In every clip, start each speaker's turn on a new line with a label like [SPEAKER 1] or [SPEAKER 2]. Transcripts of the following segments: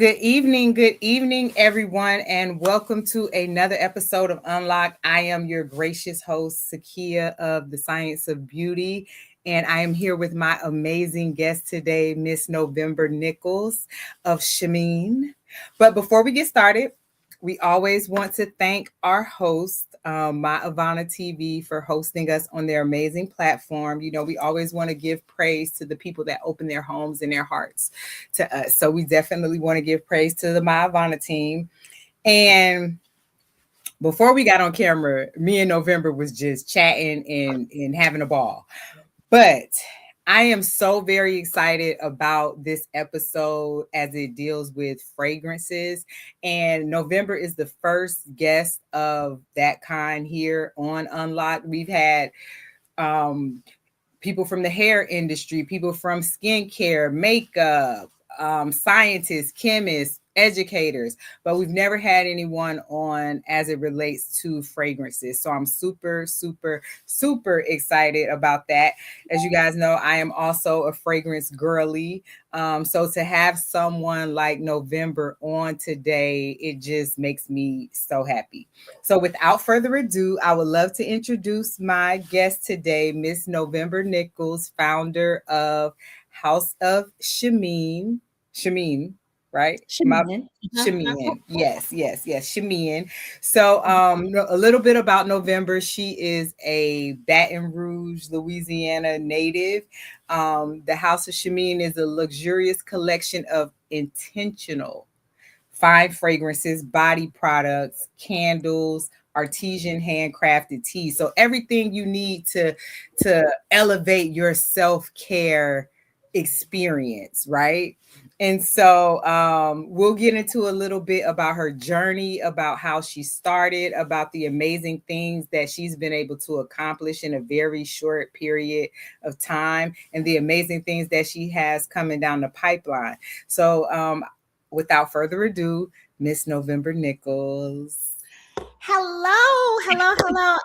[SPEAKER 1] good evening, everyone, and welcome to another episode of Unlock. I am your gracious host, Sakia of the Science of Beauty, and I am here with my amazing guest today, Miss November Nichols of Chémin. But before we get started, we always want to thank our host, My Ivana TV, for hosting us on their amazing platform. You know, we always want to give praise to the people that open their homes and their hearts to us. So we definitely want to give praise to the My Ivana team. And before we got on camera, me and November was just chatting and having a ball. But I am so very excited about this episode as it deals with fragrances. And November is the first guest of that kind here on Unlock. We've had um, people from the hair industry, people from skincare, makeup, scientists, chemists, educators, but we've never had anyone on as it relates to fragrances. So I'm super, super, super excited about that. As you guys know, I am also a fragrance girly. So to have someone like November on today, it just makes me so happy. So without further ado, I would love to introduce my guest today, Miss November Nichols, founder of House of Chémin. Chémin, right?
[SPEAKER 2] Chémin.
[SPEAKER 1] Chémin. Yes, Chémin. So a little bit about November. She is a Baton Rouge, Louisiana native. The House of Chémin is a luxurious collection of intentional fine fragrances, body products, candles, artesian handcrafted tea. So everything you need to elevate your self-care experience, right? And so we'll get into a little bit about her journey, about how she started, about the amazing things that she's been able to accomplish in a very short period of time, and the amazing things that she has coming down the pipeline. So without further ado, Miss November Nichols.
[SPEAKER 2] Hello.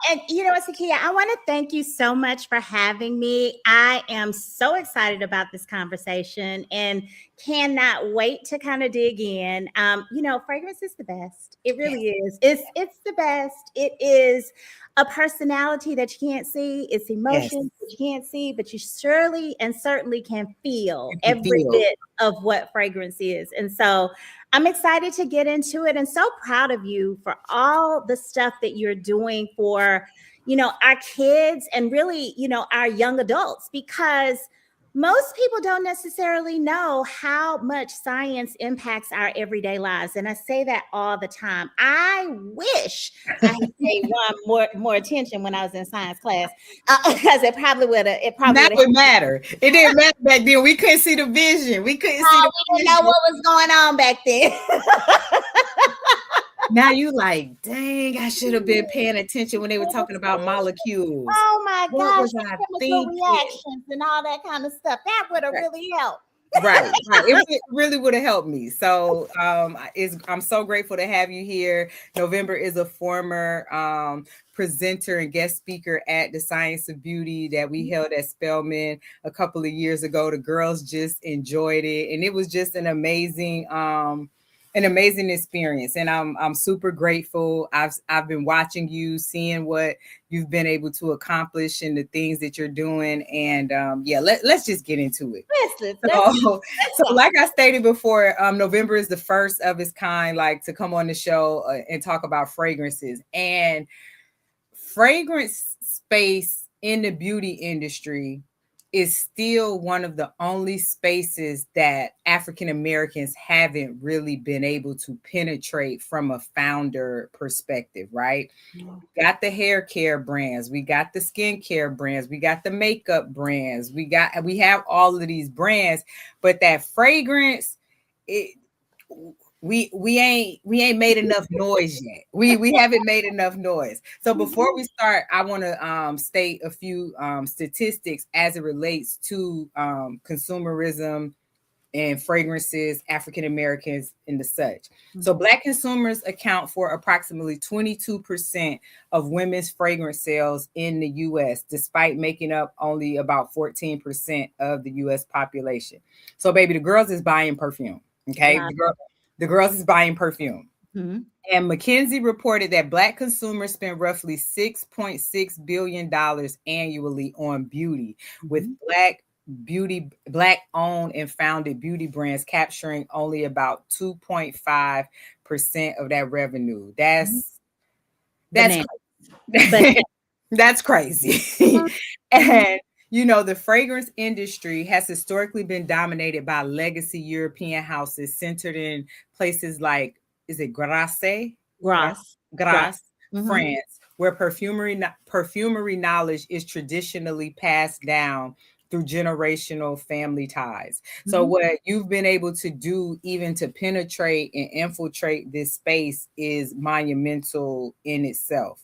[SPEAKER 2] And you know what, Sakia, I want to thank you so much for having me. I am so excited about this conversation and cannot wait to kind of dig in. Fragrance is the best. It really is. It's the best. It is a personality that you can't see. It's
[SPEAKER 1] Yes,
[SPEAKER 2] emotions that you can't see, but you surely and certainly can feel
[SPEAKER 1] you can
[SPEAKER 2] every
[SPEAKER 1] feel.
[SPEAKER 2] bit of what fragrance is. And so I'm excited to get into it and so proud of you for all the stuff that you're doing for, our kids and really, our young adults, because most people don't necessarily know how much science impacts our everyday lives. And I say that all the time. I wish I had paid more attention when I was in science class, because it probably would have. It probably
[SPEAKER 1] That
[SPEAKER 2] would have.
[SPEAKER 1] would matter. It didn't matter back then. We couldn't see the vision. We couldn't see the
[SPEAKER 2] We didn't know
[SPEAKER 1] vision.
[SPEAKER 2] what was going on back then.
[SPEAKER 1] Now you like, dang, I should have been paying attention when they were talking about molecules.
[SPEAKER 2] Oh my
[SPEAKER 1] What
[SPEAKER 2] gosh,
[SPEAKER 1] was
[SPEAKER 2] the
[SPEAKER 1] I
[SPEAKER 2] chemical
[SPEAKER 1] thinking?
[SPEAKER 2] reactions and all that kind of stuff. That would have
[SPEAKER 1] Right.
[SPEAKER 2] really helped.
[SPEAKER 1] Right. It really would have helped me. So I'm so grateful to have you here. November is a former presenter and guest speaker at the Science of Beauty that we held at Spelman a couple of years ago. The girls just enjoyed it, and it was just an amazing experience. And I'm super grateful. I've been watching you, seeing what you've been able to accomplish and the things that you're doing. And let's just get into it. So like I stated before, November is the first of its kind, like to come on the show and talk about fragrances. And fragrance space in the beauty industry is still one of the only spaces that African Americans haven't really been able to penetrate from a founder perspective, right? We got the hair care brands, we got the skincare brands, we got the makeup brands, we have all of these brands, but that fragrance, it we ain't made enough noise yet. We haven't made enough noise. So before we start, I want to state a few statistics as it relates to consumerism and fragrances, African Americans, and the such. So Black consumers account for approximately 22% of women's fragrance sales in the US, despite making up only about 14% of the US population. So baby, the girls is buying perfume. Okay.
[SPEAKER 2] Wow.
[SPEAKER 1] The girls is buying perfume.
[SPEAKER 2] Mm-hmm.
[SPEAKER 1] And McKinsey reported that Black consumers spend roughly $6.6 billion annually on beauty, with Black owned and founded beauty brands capturing only about 2.5% of that revenue. That's
[SPEAKER 2] Banana.
[SPEAKER 1] that's crazy. And the fragrance industry has historically been dominated by legacy European houses centered in places like, is it
[SPEAKER 2] Grass.
[SPEAKER 1] Grasse,
[SPEAKER 2] Mm-hmm.
[SPEAKER 1] France, where perfumery knowledge is traditionally passed down through generational family ties. So what you've been able to do even to penetrate and infiltrate this space is monumental in itself.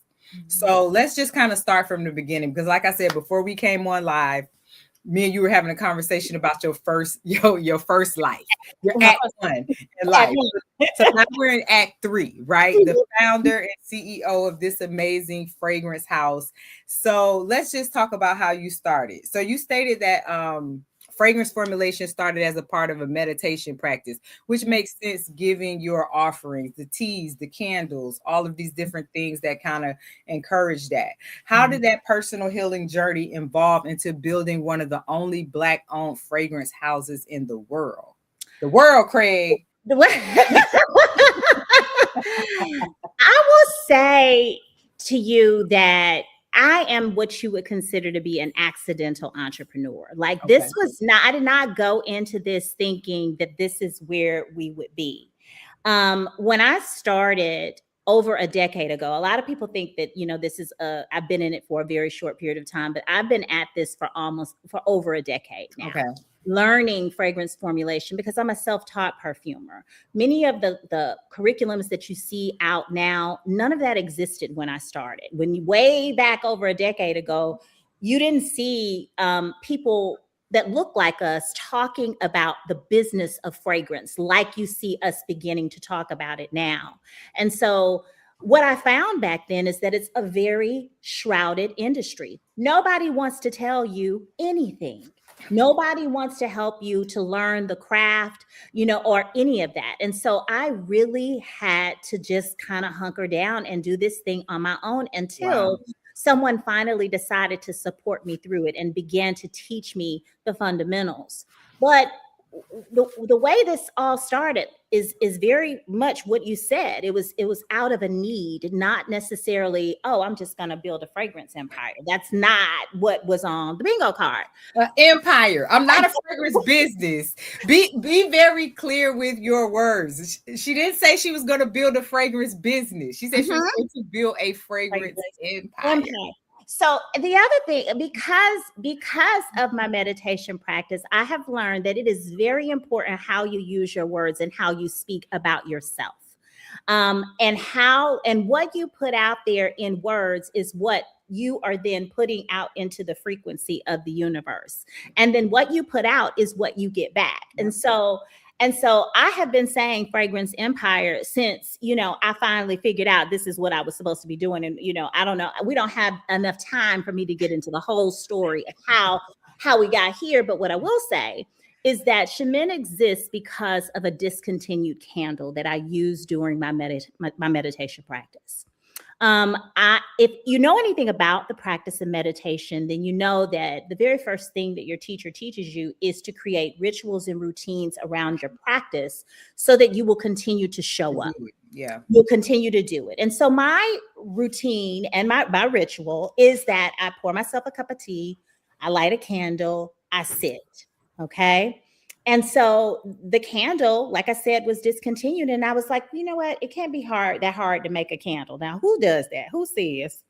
[SPEAKER 1] So let's just kind of start from the beginning, because like I said, before we came on live, me and you were having a conversation about your first life, your act 1 in life. So now we're in act 3, right? The founder and CEO of this amazing fragrance house. So let's just talk about how you started. So you stated that fragrance formulation started as a part of a meditation practice, which makes sense given your offerings, the teas, the candles, all of these different things that kind of encourage that. How did that personal healing journey evolve into building one of the only Black owned fragrance houses in the world? The world, Craig.
[SPEAKER 2] I will say to you that I am what you would consider to be an accidental entrepreneur. Like this was not, I did not go into this thinking that this is where we would be. When I started over a decade ago, a lot of people think that, this is I've been in it for a very short period of time, but I've been at this for over a decade now.
[SPEAKER 1] Okay.
[SPEAKER 2] Learning fragrance formulation because I'm a self-taught perfumer. Many of the curriculums that you see out now, none of that existed when I started. When way back over a decade ago, you didn't see people that look like us talking about the business of fragrance like you see us beginning to talk about it now. And so what I found back then is that it's a very shrouded industry. Nobody wants to tell you anything. Nobody wants to help you to learn the craft, or any of that. And so I really had to just kind of hunker down and do this thing on my own until someone finally decided to support me through it and began to teach me the fundamentals. But the way this all started is very much what you said. It was out of a need, not necessarily, oh, I'm just going to build a fragrance empire. That's not what was on the bingo card.
[SPEAKER 1] Empire. I'm not a fragrance business. Be very clear with your words. She didn't say she was going to build a fragrance business. She said she was going to build a fragrance empire.
[SPEAKER 2] So the other thing, because of my meditation practice, I have learned that it is very important how you use your words and how you speak about yourself. And what you put out there in words is what you are then putting out into the frequency of the universe. And then what you put out is what you get back. And so I have been saying fragrance empire since, I finally figured out this is what I was supposed to be doing. And, I don't know, we don't have enough time for me to get into the whole story of how we got here. But what I will say is that Chémin exists because of a discontinued candle that I use during my meditation practice. If you know anything about the practice of meditation, then you know that the very first thing that your teacher teaches you is to create rituals and routines around your practice so that you will continue to show up.
[SPEAKER 1] Yeah.
[SPEAKER 2] You'll continue to do it. And so my routine and my ritual is that I pour myself a cup of tea, I light a candle, I sit. Okay. And so the candle, like I said, was discontinued. And I was like, you know what? It can't be that hard to make a candle. Now, who does that? Who says?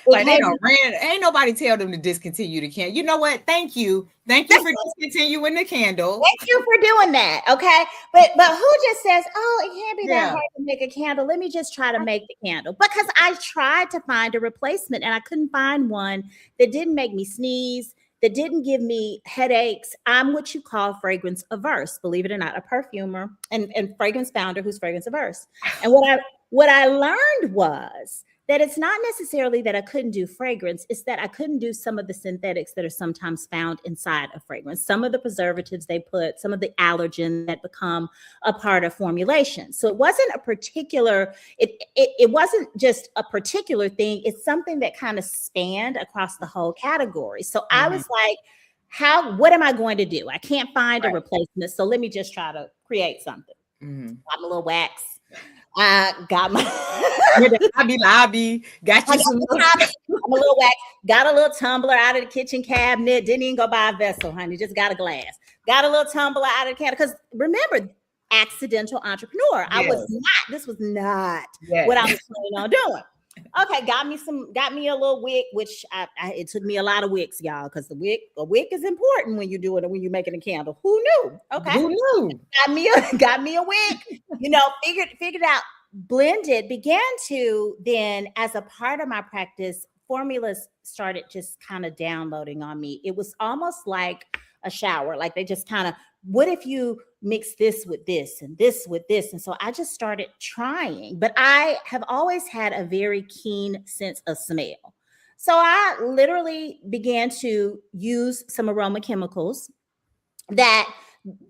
[SPEAKER 1] Like ain't nobody tell them to discontinue the candle. You know what? Thank you for discontinuing the candle.
[SPEAKER 2] Thank you for doing that. Okay. But who just says, oh, it can't be that hard to make a candle. Let me just try to make the candle. Because I tried to find a replacement and I couldn't find one that didn't make me sneeze, that didn't give me headaches. I'm what you call fragrance averse, believe it or not, a perfumer and fragrance founder who's fragrance averse. And what I learned was that it's not necessarily that I couldn't do fragrance, it's that I couldn't do some of the synthetics that are sometimes found inside a fragrance, some of the preservatives they put, some of the allergens that become a part of formulation. So it wasn't a particular, it wasn't just a particular thing, it's something that kind of spanned across the whole category. So I was like, what am I going to do? I can't find a replacement. So let me just try to create something. Got my little wax. I got my
[SPEAKER 1] lobby. Got you some
[SPEAKER 2] a little wax. Got a little tumbler out of the kitchen cabinet. Didn't even go buy a vessel, honey. Just got a glass. Got a little tumbler out of the cabinet. Because remember, accidental entrepreneur. Yes. This was not what I was planning on doing. Okay, got me a little wick, which it took me a lot of wicks, y'all, because a wick is important when you do it, when you're making a candle. Who knew? Okay, who knew? Got me a wick. Figured out. Blended, began to then, as a part of my practice, formulas started just kind of downloading on me. It was almost like a shower, like they just kind of, what if you mix this with this and this with this? And so I just started trying, but I have always had a very keen sense of smell. So I literally began to use some aroma chemicals that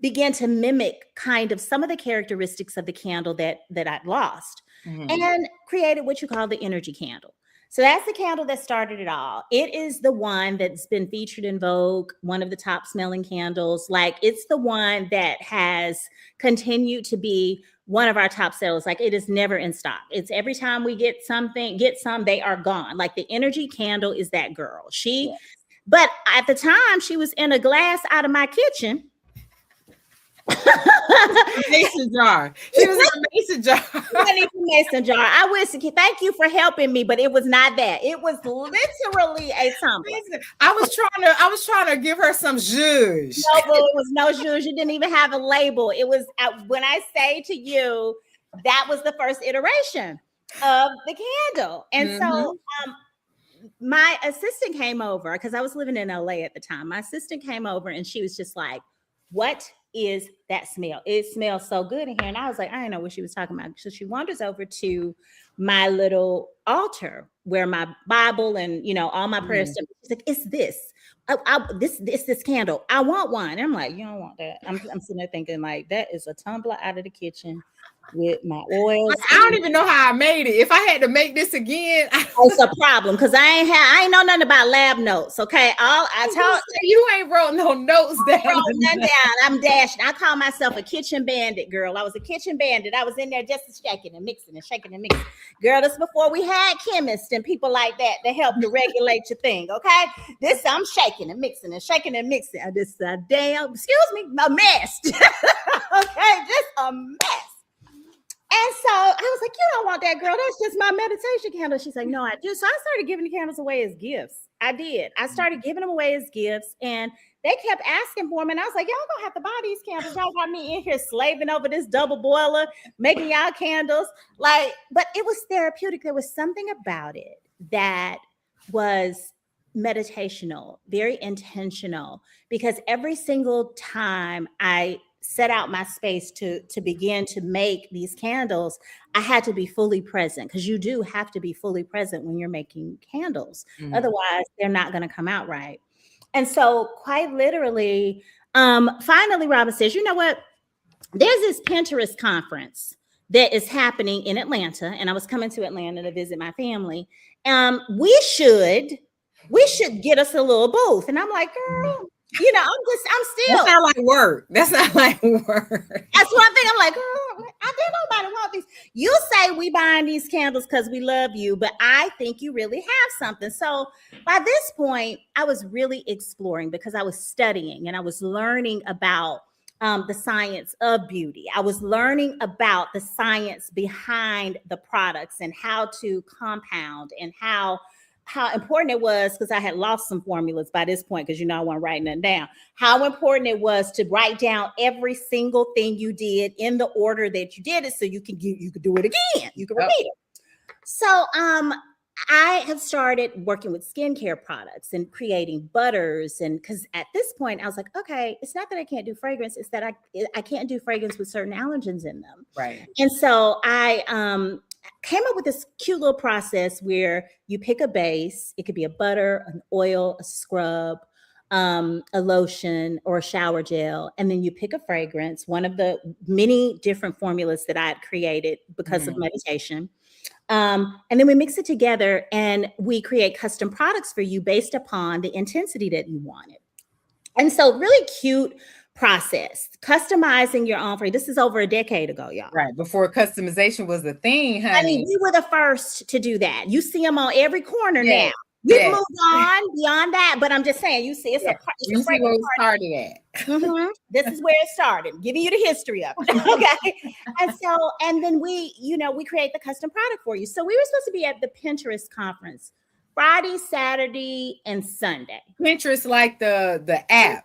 [SPEAKER 2] began to mimic kind of some of the characteristics of the candle that I'd lost, and created what you call the energy candle. So that's the candle that started it all. It is the one that's been featured in Vogue, one of the top smelling candles. Like, it's the one that has continued to be one of our top sellers. Like, it is never in stock. It's every time we get some, they are gone. Like, the energy candle is that girl. But at the time, she was in a glass out of my kitchen.
[SPEAKER 1] Mason jar. She was in a mason jar.
[SPEAKER 2] Mason jar. I wish. Thank you for helping me, but it was not that. It was literally a tumbler.
[SPEAKER 1] I was trying to give her some zhuzh.
[SPEAKER 2] No, it was no zhuzh. You didn't even have a label. It was when I say to you, that was the first iteration of the candle, and so my assistant came over because I was living in LA at the time. My assistant came over and she was just like, "What is that smell? It smells so good in here." And I was like, I didn't know what she was talking about. So she wanders over to my little altar where my Bible and, all my prayers. She's like, "It's this. This candle. I want one." And I'm like, "You don't want that." I'm sitting there thinking, like, that is a tumbler out of the kitchen with my oils.
[SPEAKER 1] I don't even know how I made it. If I had to make this again,
[SPEAKER 2] it's a problem because I ain't know nothing about lab notes. Okay, I told
[SPEAKER 1] you ain't wrote no notes down.
[SPEAKER 2] I'm dashing. I call myself a kitchen bandit, girl. I was a kitchen bandit. I was in there just shaking and mixing and shaking and mixing. Girl, this before we had chemists and people like that to help to regulate your thing. Okay, this I'm shaking and mixing and shaking and mixing. This is a damn, a mess. Okay, just a mess. And so I was like, "You don't want that, girl. That's just my meditation candle." She's like, "No, I do." So I started giving the candles away as gifts. I did. I started giving them away as gifts, and they kept asking for them. And I was like, "Y'all gonna have to buy these candles. Y'all got me in here slaving over this double boiler, making y'all candles." But it was therapeutic. There was something about it that was meditational, very intentional, because every single time I set out my space to begin to make these candles, I had to be fully present, because you do have to be fully present when you're making candles. Otherwise, they're not going to come out right. And so quite literally, finally, Robin says, "You know what? There's this Pinterest conference that is happening in Atlanta." And I was coming to Atlanta to visit my family. We should get us a little booth. And I'm like, "Girl, I'm still."
[SPEAKER 1] That's not like work. That's not like work.
[SPEAKER 2] That's what I think. I'm like, "Girl, I think nobody want these." You say we buying these candles because we love you, but I think you really have something. So by this point, I was really exploring, because I was studying and I was learning about the science of beauty. I was learning about the science behind the products and how to compound and how important it was, because I had lost some formulas by this point, because I wasn't writing them down, how important it was to write down every single thing you did in the order that you did it, so you could do it again. You can repeat it. So I have started working with skincare products and creating butters. And because at this point I was like, okay, it's not that I can't do fragrance, it's that I can't do fragrance with certain allergens in them.
[SPEAKER 1] Right.
[SPEAKER 2] And so I came up with this cute little process where you pick a base. It could be a butter, an oil, a scrub, a lotion, or a shower gel. And then you pick a fragrance, one of the many different formulas that I had created because of meditation. And then we mix it together and we create custom products for you based upon the intensity that you wanted. And so really cute process, customizing your own fragrance. This is over a decade ago, y'all.
[SPEAKER 1] Right. Before customization was the thing, honey.
[SPEAKER 2] I mean, we were the first to do that. You see them on every corner now. We've moved on beyond that, but I'm just saying, you see, it's a
[SPEAKER 1] you see where it started at.
[SPEAKER 2] This is where it started, giving you the history of it. Okay. And then we create the custom product for you. So we were supposed to be at the Pinterest conference Friday, Saturday, and Sunday.
[SPEAKER 1] Pinterest, like the app.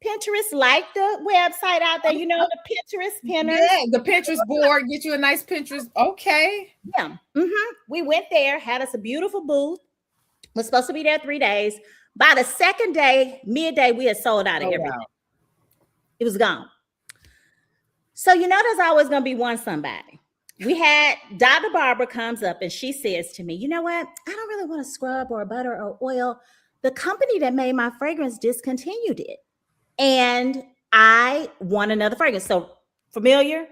[SPEAKER 2] Pinterest, like the website out there, the Pinterest pinners.
[SPEAKER 1] Yeah, the Pinterest board, get you a nice Pinterest. Okay.
[SPEAKER 2] Yeah. We went there, had us a beautiful booth. Was supposed to be there 3 days. By the second day, midday, we had sold out of everything. Wow. It was gone. So there's always going to be one somebody. We had Dr. Barbara comes up and she says to me, you know what? I don't really want a scrub or a butter or oil. The company that made my fragrance discontinued it. And I want another fragrance. So familiar?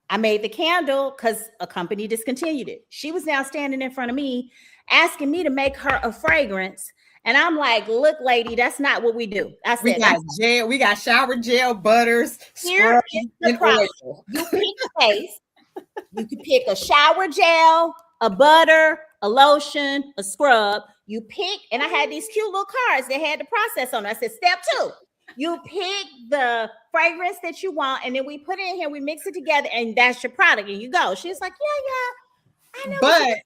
[SPEAKER 2] I made the candle because a company discontinued it. She was now standing in front of me asking me to make her a fragrance. And I'm like, look, lady, that's not what we do. I said,
[SPEAKER 1] we got shower gel, butters,
[SPEAKER 2] here is the problem. You pick a base. You can pick a shower gel, a butter, a lotion, a scrub. You pick, and I had these cute little cards that had the process on it. I said, step 2, you pick the fragrance that you want, and then we put it in here, we mix it together, and that's your product, and you go. She's like, yeah, I know. But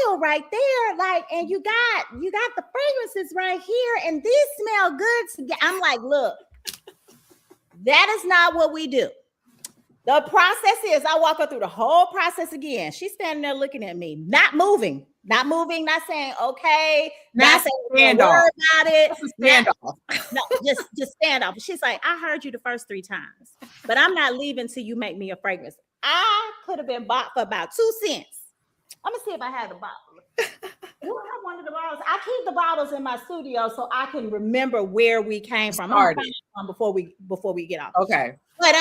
[SPEAKER 2] oil right there, and you got the fragrances right here, and these smell good. I'm like, look, that is not what we do. The process is, I walk her through the whole process again. She's standing there looking at me, not moving, not saying, okay, not saying, don't worry about it.
[SPEAKER 1] Stand off.
[SPEAKER 2] No, just stand off. She's like, I heard you the first 3 times, but I'm not leaving till you make me a fragrance. I could have been bought for about 2 cents. I'm gonna see if I have the bottle. Do I have one of the bottles? I keep the bottles in my studio so I can remember where we came from. Before we get off.
[SPEAKER 1] Okay.
[SPEAKER 2] But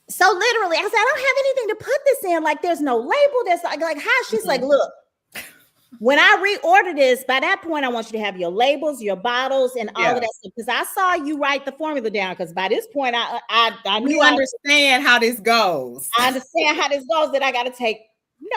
[SPEAKER 2] so literally, I said, I don't have anything to put this in. Like, there's no label. There's like how? She's like, look, when I reorder this, by that point, I want you to have your labels, your bottles, and all of that stuff. Because I saw you write the formula down. Because by this point, I knew
[SPEAKER 1] you understand how this goes.
[SPEAKER 2] I understand how this goes. That I got to take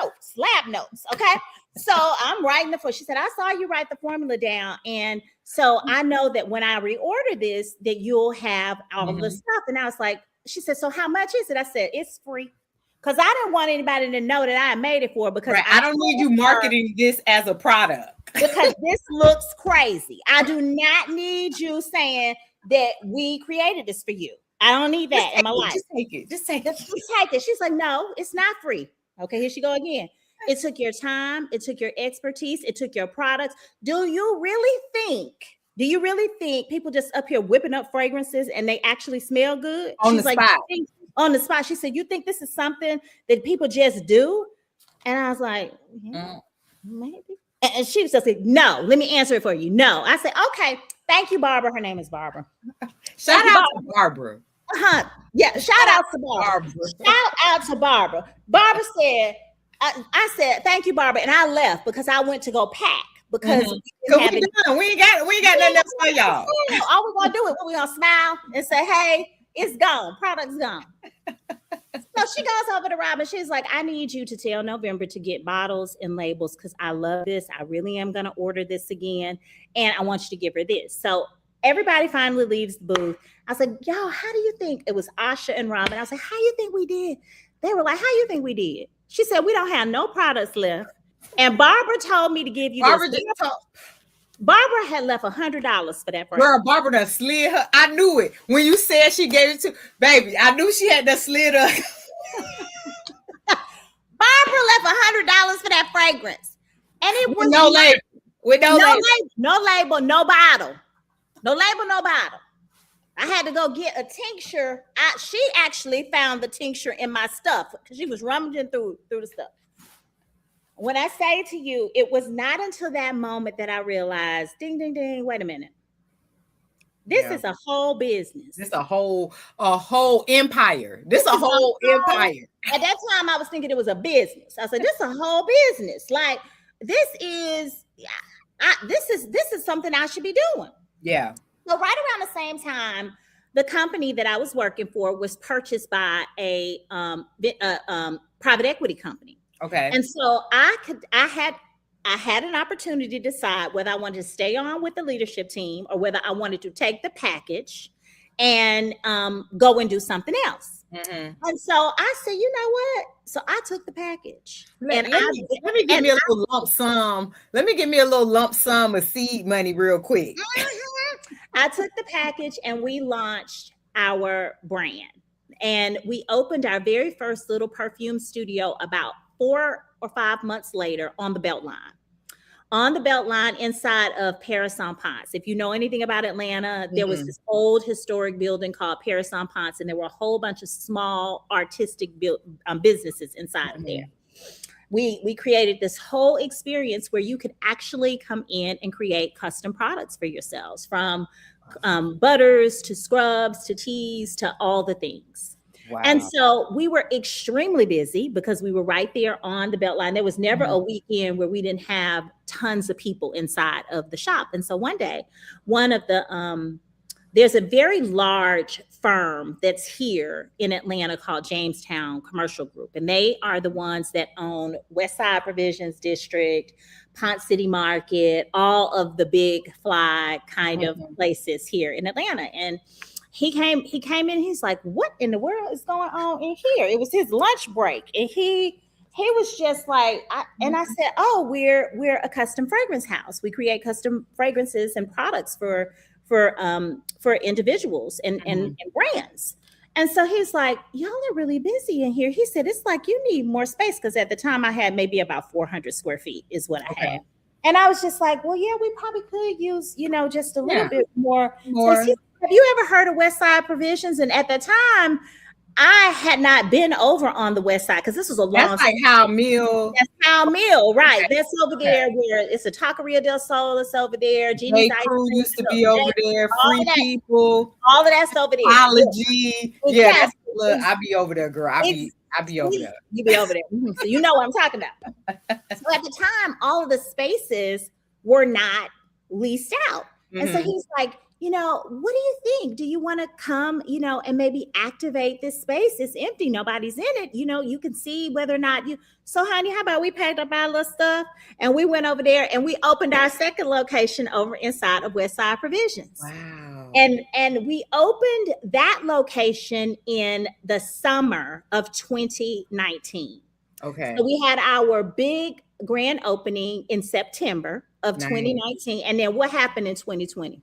[SPEAKER 2] notes, lab notes. Okay. So I'm writing she said, I saw you write the formula down. And so I know that when I reorder this, that you'll have all of the stuff. And I was like, she said, so how much is it? I said, it's free. Because I didn't want anybody to know that I made it for her, because
[SPEAKER 1] I don't need you marketing this as a product.
[SPEAKER 2] Because this looks crazy. I do not need you saying that we created this for you. I don't need that in my life.
[SPEAKER 1] Just take it. Just take
[SPEAKER 2] it. She's like, no, it's not free. Okay, here she go again. It took your time. It took your expertise. It took your products. Do you really think people just up here whipping up fragrances and they actually smell good?
[SPEAKER 1] On the spot.
[SPEAKER 2] On the spot. She said, you think this is something that people just do? And I was like, maybe. And she was just like, no, let me answer it for you. No. I said, okay, thank you, Barbara. Her name is Barbara.
[SPEAKER 1] Shout out to Barbara.
[SPEAKER 2] Yeah, shout out to Barbara. Shout out to Barbara. Barbara said, I said, thank you, Barbara. And I left because I went to go pack. Because we ain't got nothing else for y'all. All we're gonna do is we're gonna smile and say, hey, it's gone, product's gone. So she goes over to Robin. She's like, I need you to tell November to get bottles and labels because I love this. I really am gonna order this again. And I want you to give her this. So everybody finally leaves the booth. I was like, yo, how do you think? It was Asha and Robin. I was like, how do you think we did? They were like, how do you think we did? She said, we don't have no products left. And Barbara told me to give you this. Barbara had left $100 for that person.
[SPEAKER 1] Girl, Barbara done slid her. I knew it. When you said she gave it to, baby, I knew she had to slid her.
[SPEAKER 2] Barbara left $100 for that fragrance. And it was
[SPEAKER 1] no label. With no label.
[SPEAKER 2] No label, no bottle. No label, no bottle. I had to go get a tincture. She actually found the tincture in my stuff because she was rummaging through the stuff. when I say to you, it was not until that moment that I realized, ding, ding, ding, wait a minute. This is a whole business.
[SPEAKER 1] This a whole empire. This a whole empire.
[SPEAKER 2] At that time, I was thinking it was a business. I said, this is a whole business. Like, this is something I should be doing.
[SPEAKER 1] Yeah.
[SPEAKER 2] So right around the same time, the company that I was working for was purchased by a private equity company.
[SPEAKER 1] Okay.
[SPEAKER 2] And so I had an opportunity to decide whether I wanted to stay on with the leadership team or whether I wanted to take the package and go and do something else.
[SPEAKER 1] Mm-hmm.
[SPEAKER 2] And so I said, you know what? So I took the package.
[SPEAKER 1] Let me give me a little lump sum. Let me give me a little lump sum of seed money real quick.
[SPEAKER 2] I took the package and we launched our brand. And we opened our very first little perfume studio about 4 or 5 months later on the Beltline. On the Beltline inside of Paris en Ponce. If you know anything about Atlanta, there was this old historic building called Paris en Ponce, and there were a whole bunch of small artistic businesses inside of there. We created this whole experience where you could actually come in and create custom products for yourselves, from butters to scrubs to teas to all the things. Wow. And so we were extremely busy because we were right there on the Beltline. There was never a weekend where we didn't have tons of people inside of the shop. And so one day, one of the there's a very large firm that's here in Atlanta called Jamestown Commercial Group. And they are the ones that own West Side Provisions District, Ponce City Market, all of the big fly kind of places here in Atlanta. And he came in, he's like, what in the world is going on in here? It was his lunch break. And he was just like, and I said, oh, we're a custom fragrance house. We create custom fragrances and products for individuals and brands. And so he's like, y'all are really busy in here. He said, it's like you need more space. Because at the time I had maybe about 400 square feet is what I had. And I was just like, well, yeah, we probably could use, just a little bit more. So have you ever heard of West Side Provisions? And at the time, I had not been over on the West Side because this was a long.
[SPEAKER 1] That's like How Meal.
[SPEAKER 2] That's How Meal, right? Okay. That's over there where it's a Taqueria del Sol. It's over there.
[SPEAKER 1] Jeannie's Crew used to be over there. Free People.
[SPEAKER 2] All of that's over there.
[SPEAKER 1] Apology. Yeah, look, I be over there, girl. I be over there.
[SPEAKER 2] You be over there. So you know what I'm talking about. So at the time, all of the spaces were not leased out, and so he's like, what do you think? Do you want to come, and maybe activate this space? It's empty. Nobody's in it. You can see whether or not you. So, honey, how about we packed up our little stuff and we went over there and we opened our second location over inside of West Side Provisions.
[SPEAKER 1] Wow.
[SPEAKER 2] And we opened that location in the summer of 2019.
[SPEAKER 1] Okay.
[SPEAKER 2] So we had our big grand opening in September of 2019. And then what happened in 2020?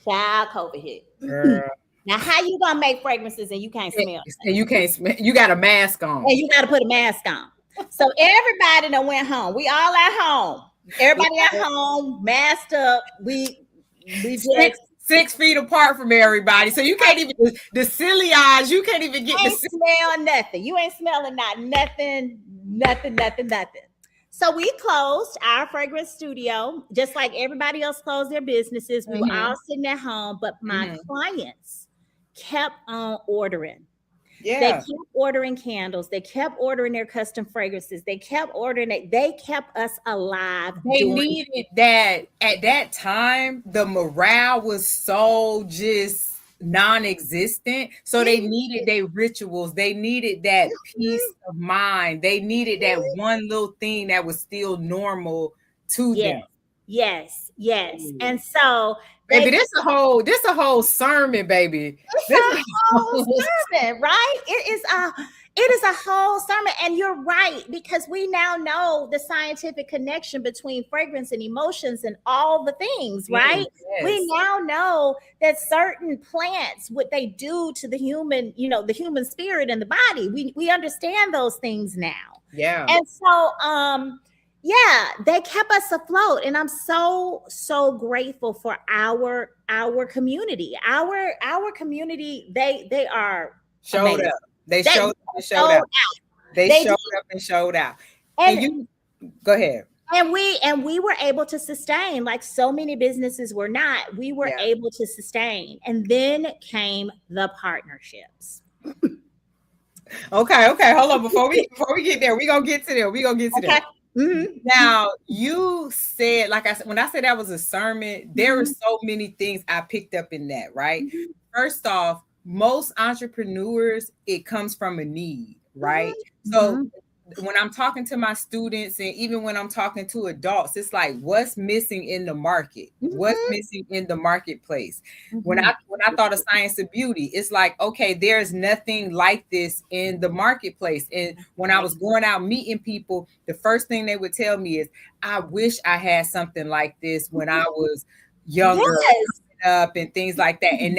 [SPEAKER 2] Child, COVID hit.
[SPEAKER 1] Girl.
[SPEAKER 2] Now, how you gonna make fragrances and you can't smell?
[SPEAKER 1] And you can't smell. You got a mask on.
[SPEAKER 2] And you got to put a mask on. So everybody that went home. We all at home. Everybody at home, masked up. We just
[SPEAKER 1] 6 feet apart from everybody. So you can't even the silly eyes. You can't even get
[SPEAKER 2] smell nothing. You ain't smelling nothing. So we closed our fragrance studio, just like everybody else closed their businesses. We were all sitting at home, but my clients kept on ordering. Yeah. They kept ordering candles. They kept ordering their custom fragrances. They kept ordering it. They kept us alive.
[SPEAKER 1] They needed that. At that time, the morale was so just non-existent. So they needed their rituals. They needed that peace of mind. They needed that one little thing that was still normal to them.
[SPEAKER 2] Yes. And so
[SPEAKER 1] baby, this a whole sermon, baby.
[SPEAKER 2] This a whole sermon, right? It is a whole sermon. And you're right, because we now know the scientific connection between fragrance and emotions and all the things, right? Yes. We now know that certain plants, what they do to the human, the human spirit and the body. We understand those things now.
[SPEAKER 1] Yeah.
[SPEAKER 2] And so they kept us afloat. And I'm so grateful for our community. Our community, they are
[SPEAKER 1] showed
[SPEAKER 2] amazing.
[SPEAKER 1] up. They showed up and showed out. They showed up and showed out. And you go ahead.
[SPEAKER 2] And we were able to sustain, like so many businesses were not. We were able to sustain. And then came the partnerships.
[SPEAKER 1] Okay. Hold on. Before we get there, we're gonna get to there.
[SPEAKER 2] Mm-hmm.
[SPEAKER 1] Now, you said, like I said, when I said that was a sermon, there were so many things I picked up in that, right?
[SPEAKER 2] Mm-hmm.
[SPEAKER 1] First off, most entrepreneurs, it comes from a need, right? So when I'm talking to my students and even when I'm talking to adults, it's like, what's missing in the market? What's missing in the marketplace? When I thought of science of beauty, it's like, okay, there's nothing like this in the marketplace. And when I was going out meeting people, the first thing they would tell me is, I wish I had something like this when I was younger. Up and things like that. And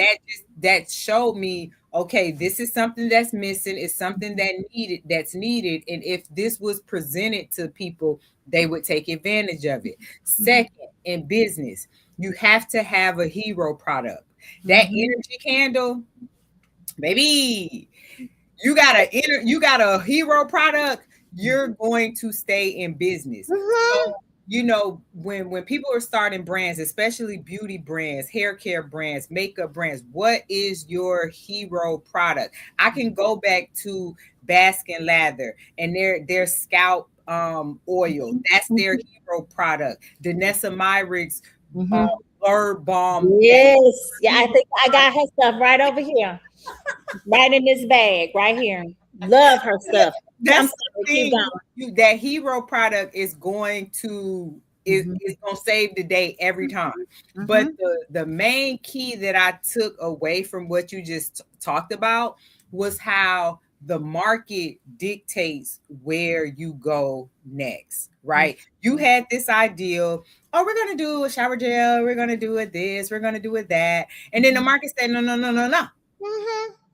[SPEAKER 1] that showed me, okay, this is something that's missing. It's something that's needed. And if this was presented to people, they would take advantage of it. Second, in business, you have to have a hero product. That energy candle, baby, you got a hero product, you're going to stay in business. So, when people are starting brands, especially beauty brands, hair care brands, makeup brands, what is your hero product? I can go back to Baskin Lather and their scalp oil. That's their hero product. Danessa Myricks Blur Balm.
[SPEAKER 2] Yes. Yeah, I think I got her stuff right over here. Right in this bag, right here. Love her stuff.
[SPEAKER 1] That's the thing. That hero product is going to is going to save the day every time. But the main key that I took away from what you just talked about was how the market dictates where you go next, right? You had this ideal, oh, we're going to do a shower gel, we're going to do it this, we're going to do it that. And then the market said, no.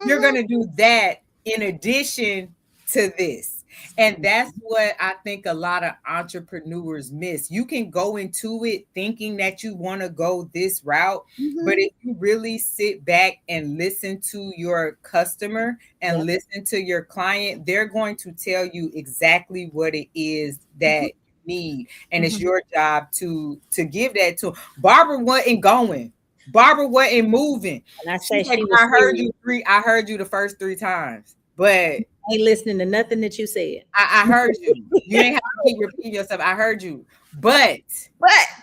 [SPEAKER 1] You're going to do that in addition to this. And that's what I think a lot of entrepreneurs miss. You can go into it thinking that you want to go this route, but if you really sit back and listen to your customer and listen to your client, they're going to tell you exactly what it is that you need. And it's your job to give that to them. Barbara wasn't going. Barbara wasn't moving.
[SPEAKER 2] And I say
[SPEAKER 1] I heard you the first 3 times, but
[SPEAKER 2] I ain't listening to nothing that you said.
[SPEAKER 1] I heard you. You ain't have to keep repeating yourself. I heard you. But this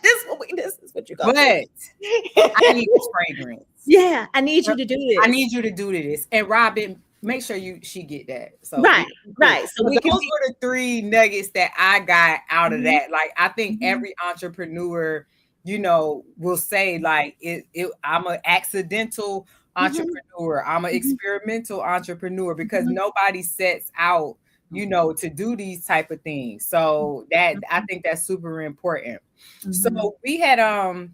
[SPEAKER 1] is what you got. But I need this fragrance.
[SPEAKER 2] Yeah, I need you to do this.
[SPEAKER 1] I need you to do this. And Robin, make sure she get that. So
[SPEAKER 2] right. So
[SPEAKER 1] those were the 3 nuggets that I got out of that. Like, I think every entrepreneur, will say, like, I'm an accidental entrepreneur. I'm an experimental entrepreneur, because nobody sets out, to do these type of things. So that I think that's super important. So we had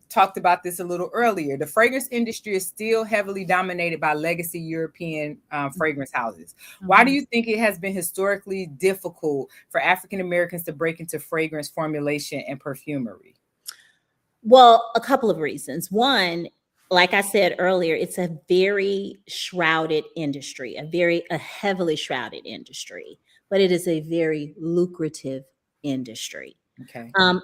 [SPEAKER 1] talked about this a little earlier. The fragrance industry is still heavily dominated by legacy European fragrance houses. Why do you think it has been historically difficult for African Americans to break into fragrance formulation and perfumery?
[SPEAKER 2] Well, a couple of reasons. One, like I said earlier, it's a very shrouded industry, a heavily shrouded industry, but it is a very lucrative industry.
[SPEAKER 1] Okay.
[SPEAKER 2] And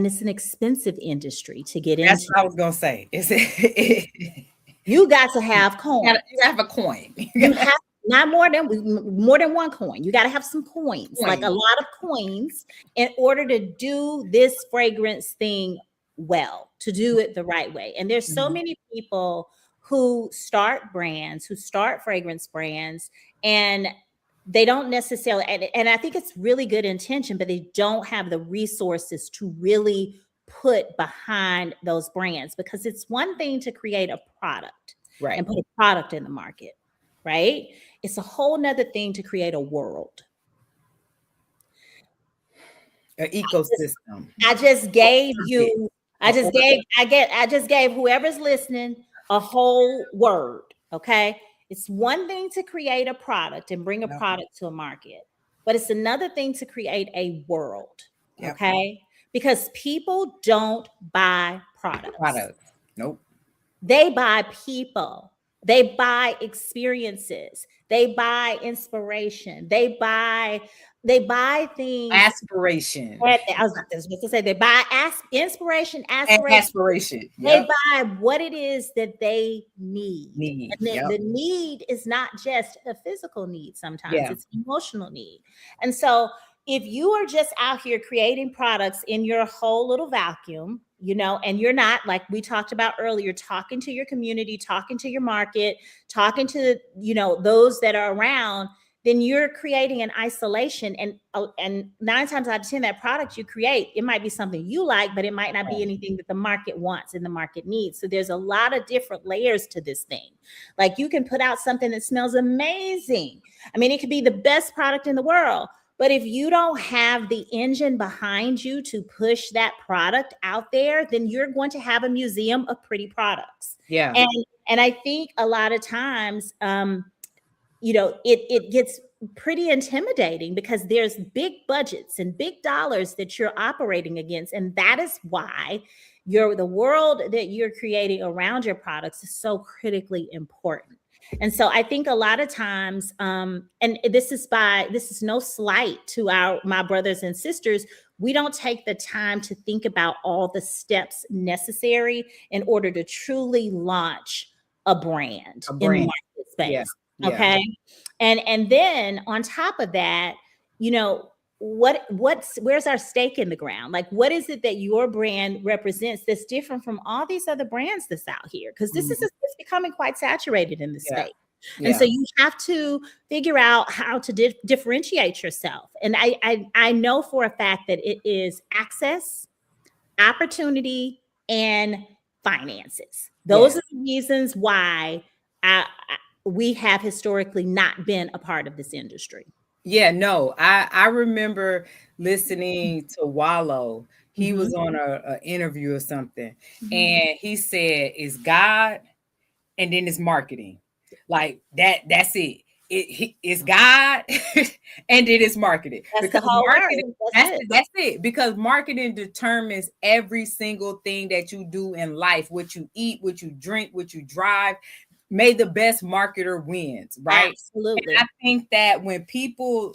[SPEAKER 2] it's an expensive industry to get into.
[SPEAKER 1] That's what I was gonna say. Is it?
[SPEAKER 2] You got to have coin.
[SPEAKER 1] You have a coin.
[SPEAKER 2] You have not more than one coin. You got to have some coins, like a lot of coins, in order to do this fragrance thing well, to do it the right way. And there's so many people who start brands, who start fragrance brands, and they don't necessarily, and I think it's really good intention, but they don't have the resources to really put behind those brands, because it's one thing to create a product and put a product in the market, right? It's a whole nother thing to create a world.
[SPEAKER 1] An ecosystem.
[SPEAKER 2] I just gave whoever's listening a whole word. Okay. It's one thing to create a product and bring a product to a market, but it's another thing to create a world. Okay. Because people don't buy products.
[SPEAKER 1] Nope.
[SPEAKER 2] They buy people. They buy experiences. They buy inspiration. They buy they buy things.
[SPEAKER 1] Aspiration.
[SPEAKER 2] I was about to say they buy inspiration, aspiration.
[SPEAKER 1] Aspiration.
[SPEAKER 2] They
[SPEAKER 1] Yep.
[SPEAKER 2] buy what it is that they need.
[SPEAKER 1] Need.
[SPEAKER 2] And
[SPEAKER 1] Yep.
[SPEAKER 2] the need is not just a physical need, sometimes
[SPEAKER 1] Yeah.
[SPEAKER 2] it's an emotional need. And so if you are just out here creating products in your whole little vacuum, and you're not, like we talked about earlier, talking to your community, talking to your market, talking to, those that are around, then you're creating an isolation. And 9 times out of 10, that product you create, it might be something you like, but it might not be anything that the market wants and the market needs. So there's a lot of different layers to this thing. Like, you can put out something that smells amazing. I mean, it could be the best product in the world, but if you don't have the engine behind you to push that product out there, then you're going to have a museum of pretty products.
[SPEAKER 1] Yeah.
[SPEAKER 2] And I think a lot of times, it gets pretty intimidating because there's big budgets and big dollars that you're operating against. And that is why the world that you're creating around your products is so critically important. And so I think a lot of times, and this is no slight to my brothers and sisters, we don't take the time to think about all the steps necessary in order to truly launch a brand in the market space.
[SPEAKER 1] Yeah. Yeah.
[SPEAKER 2] Okay. And then on top of that, where's our stake in the ground? Like, what is it that your brand represents that's different from all these other brands that's out here? Because this is it's becoming quite saturated in the state. And so you have to figure out how to differentiate yourself. And I know for a fact that it is access, opportunity, and finances. Those are the reasons why we have historically not been a part of this industry.
[SPEAKER 1] Yeah, no, I remember listening to Wallow. He was on a interview or something, and he said, "It's God, and then it's marketing, like that. That's it. It's God, and then it's marketing.
[SPEAKER 2] That's
[SPEAKER 1] because
[SPEAKER 2] the whole
[SPEAKER 1] marketing,
[SPEAKER 2] word.
[SPEAKER 1] that's it. Because marketing determines every single thing that you do in life: what you eat, what you drink, what you drive." May the best marketer wins, right?
[SPEAKER 2] Absolutely.
[SPEAKER 1] And I think that when people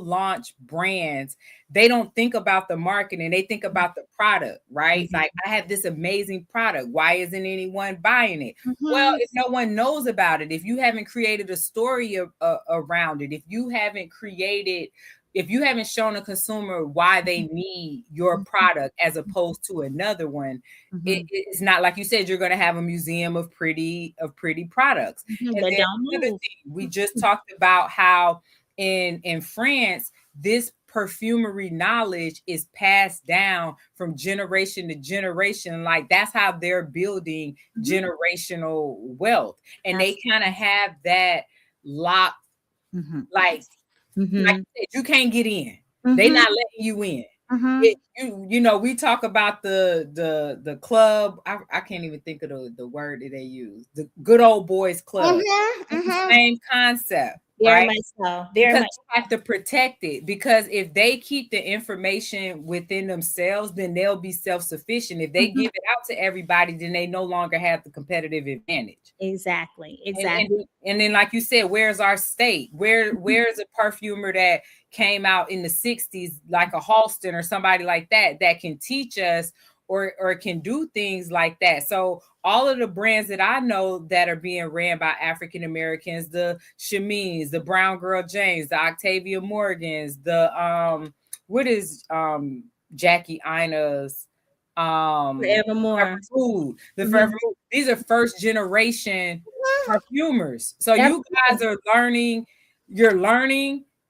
[SPEAKER 1] launch brands, they don't think about the marketing, they think about the product, right? Like, I have this amazing product. Why isn't anyone buying it? Well, if no one knows about it, if you haven't created a story around it, if you haven't shown a consumer why they need your product as opposed to another one, it's not, like you said, you're going to have a museum of pretty products. And then another thing, we just talked about how in France, this perfumery knowledge is passed down from generation to generation. Like, that's how they're building generational wealth. And they kind of have that locked, like you said, you can't get in. They're not letting you in. We talk about the club. I can't even think of the word that they use. The good old boys club. It's the same concept.
[SPEAKER 2] Very much so. Very much.
[SPEAKER 1] You have to protect it, because if they keep the information within themselves, then they'll be self-sufficient. If they give it out to everybody, then they no longer have the competitive advantage.
[SPEAKER 2] Exactly.
[SPEAKER 1] And then, like you said, where's our state? Where's a perfumer that came out in the 60s, like a Halston or somebody like that can teach us or can do things like that? So all of the brands that I know that are being ran by African Americans, the Chémins, the Brown Girl Janes, the Octavia Morgans, the what is Jackie Ina's
[SPEAKER 2] Forevermore.
[SPEAKER 1] Food. These are first generation perfumers. So you guys are learning,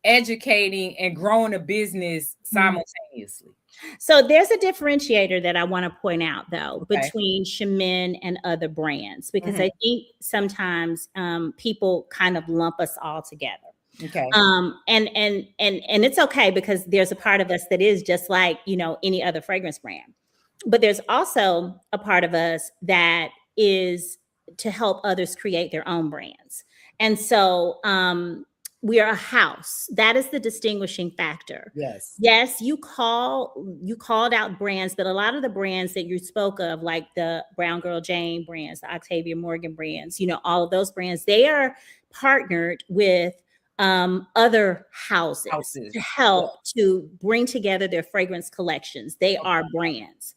[SPEAKER 1] educating, and growing a business simultaneously.
[SPEAKER 2] So there's a differentiator that I want to point out, though, between Chémin and other brands, because I think sometimes people kind of lump us all together.
[SPEAKER 1] Okay.
[SPEAKER 2] And it's okay, because there's a part of us that is just like, any other fragrance brand. But there's also a part of us that is to help others create their own brands. And so we are a house. That is the distinguishing factor. Yes, you called out brands, but a lot of the brands that you spoke of, like the Brown Girl Jane brands, the Octavia Morgan brands, all of those brands, they are partnered with other houses
[SPEAKER 1] Houses.
[SPEAKER 2] to help to bring together their fragrance collections. They are brands.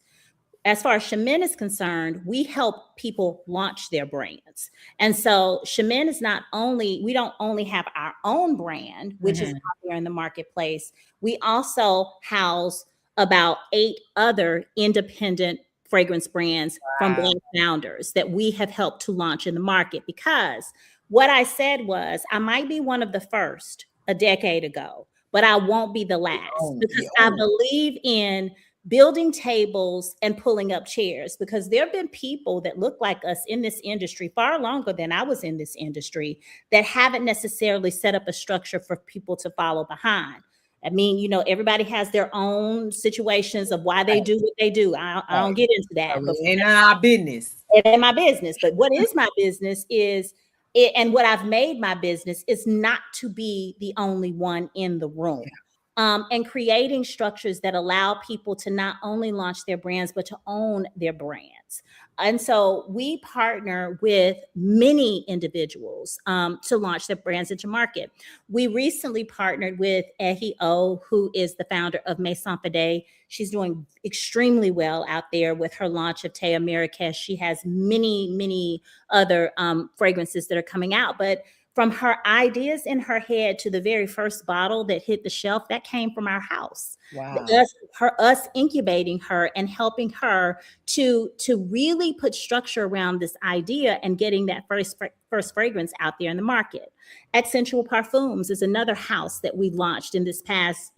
[SPEAKER 2] As far as Chémin is concerned, we help people launch their brands. And so Chémin is not only, we don't only have our own brand, which is out there in the marketplace, we also house about 8 other independent fragrance brands from Black founders that we have helped to launch in the market. Because what I said was, I might be one of the first a decade ago, but I won't be the last, because I believe in building tables and pulling up chairs, because there have been people that look like us in this industry far longer than I was in this industry that haven't necessarily set up a structure for people to follow behind. I mean, you know, everybody has their own situations of why they do what they do. I don't get into that. But
[SPEAKER 1] It ain't our business.
[SPEAKER 2] It ain't my business. But what is my business is it, and what I've made my business is not to be the only one in the room. And creating structures that allow people to not only launch their brands, but to own their brands. And so we partner with many individuals to launch their brands into market. We recently partnered with Ehi O, who is the founder of Maison Fide. She's doing extremely well out there with her launch of Théa Marrakesh. She has many, many other fragrances that are coming out. But from her ideas in her head to the very first bottle that hit the shelf, that came from our house.
[SPEAKER 1] Wow.
[SPEAKER 2] Us incubating her and helping her to really put structure around this idea and getting that first fragrance out there in the market. Accentual Parfums is another house that we launched in this past,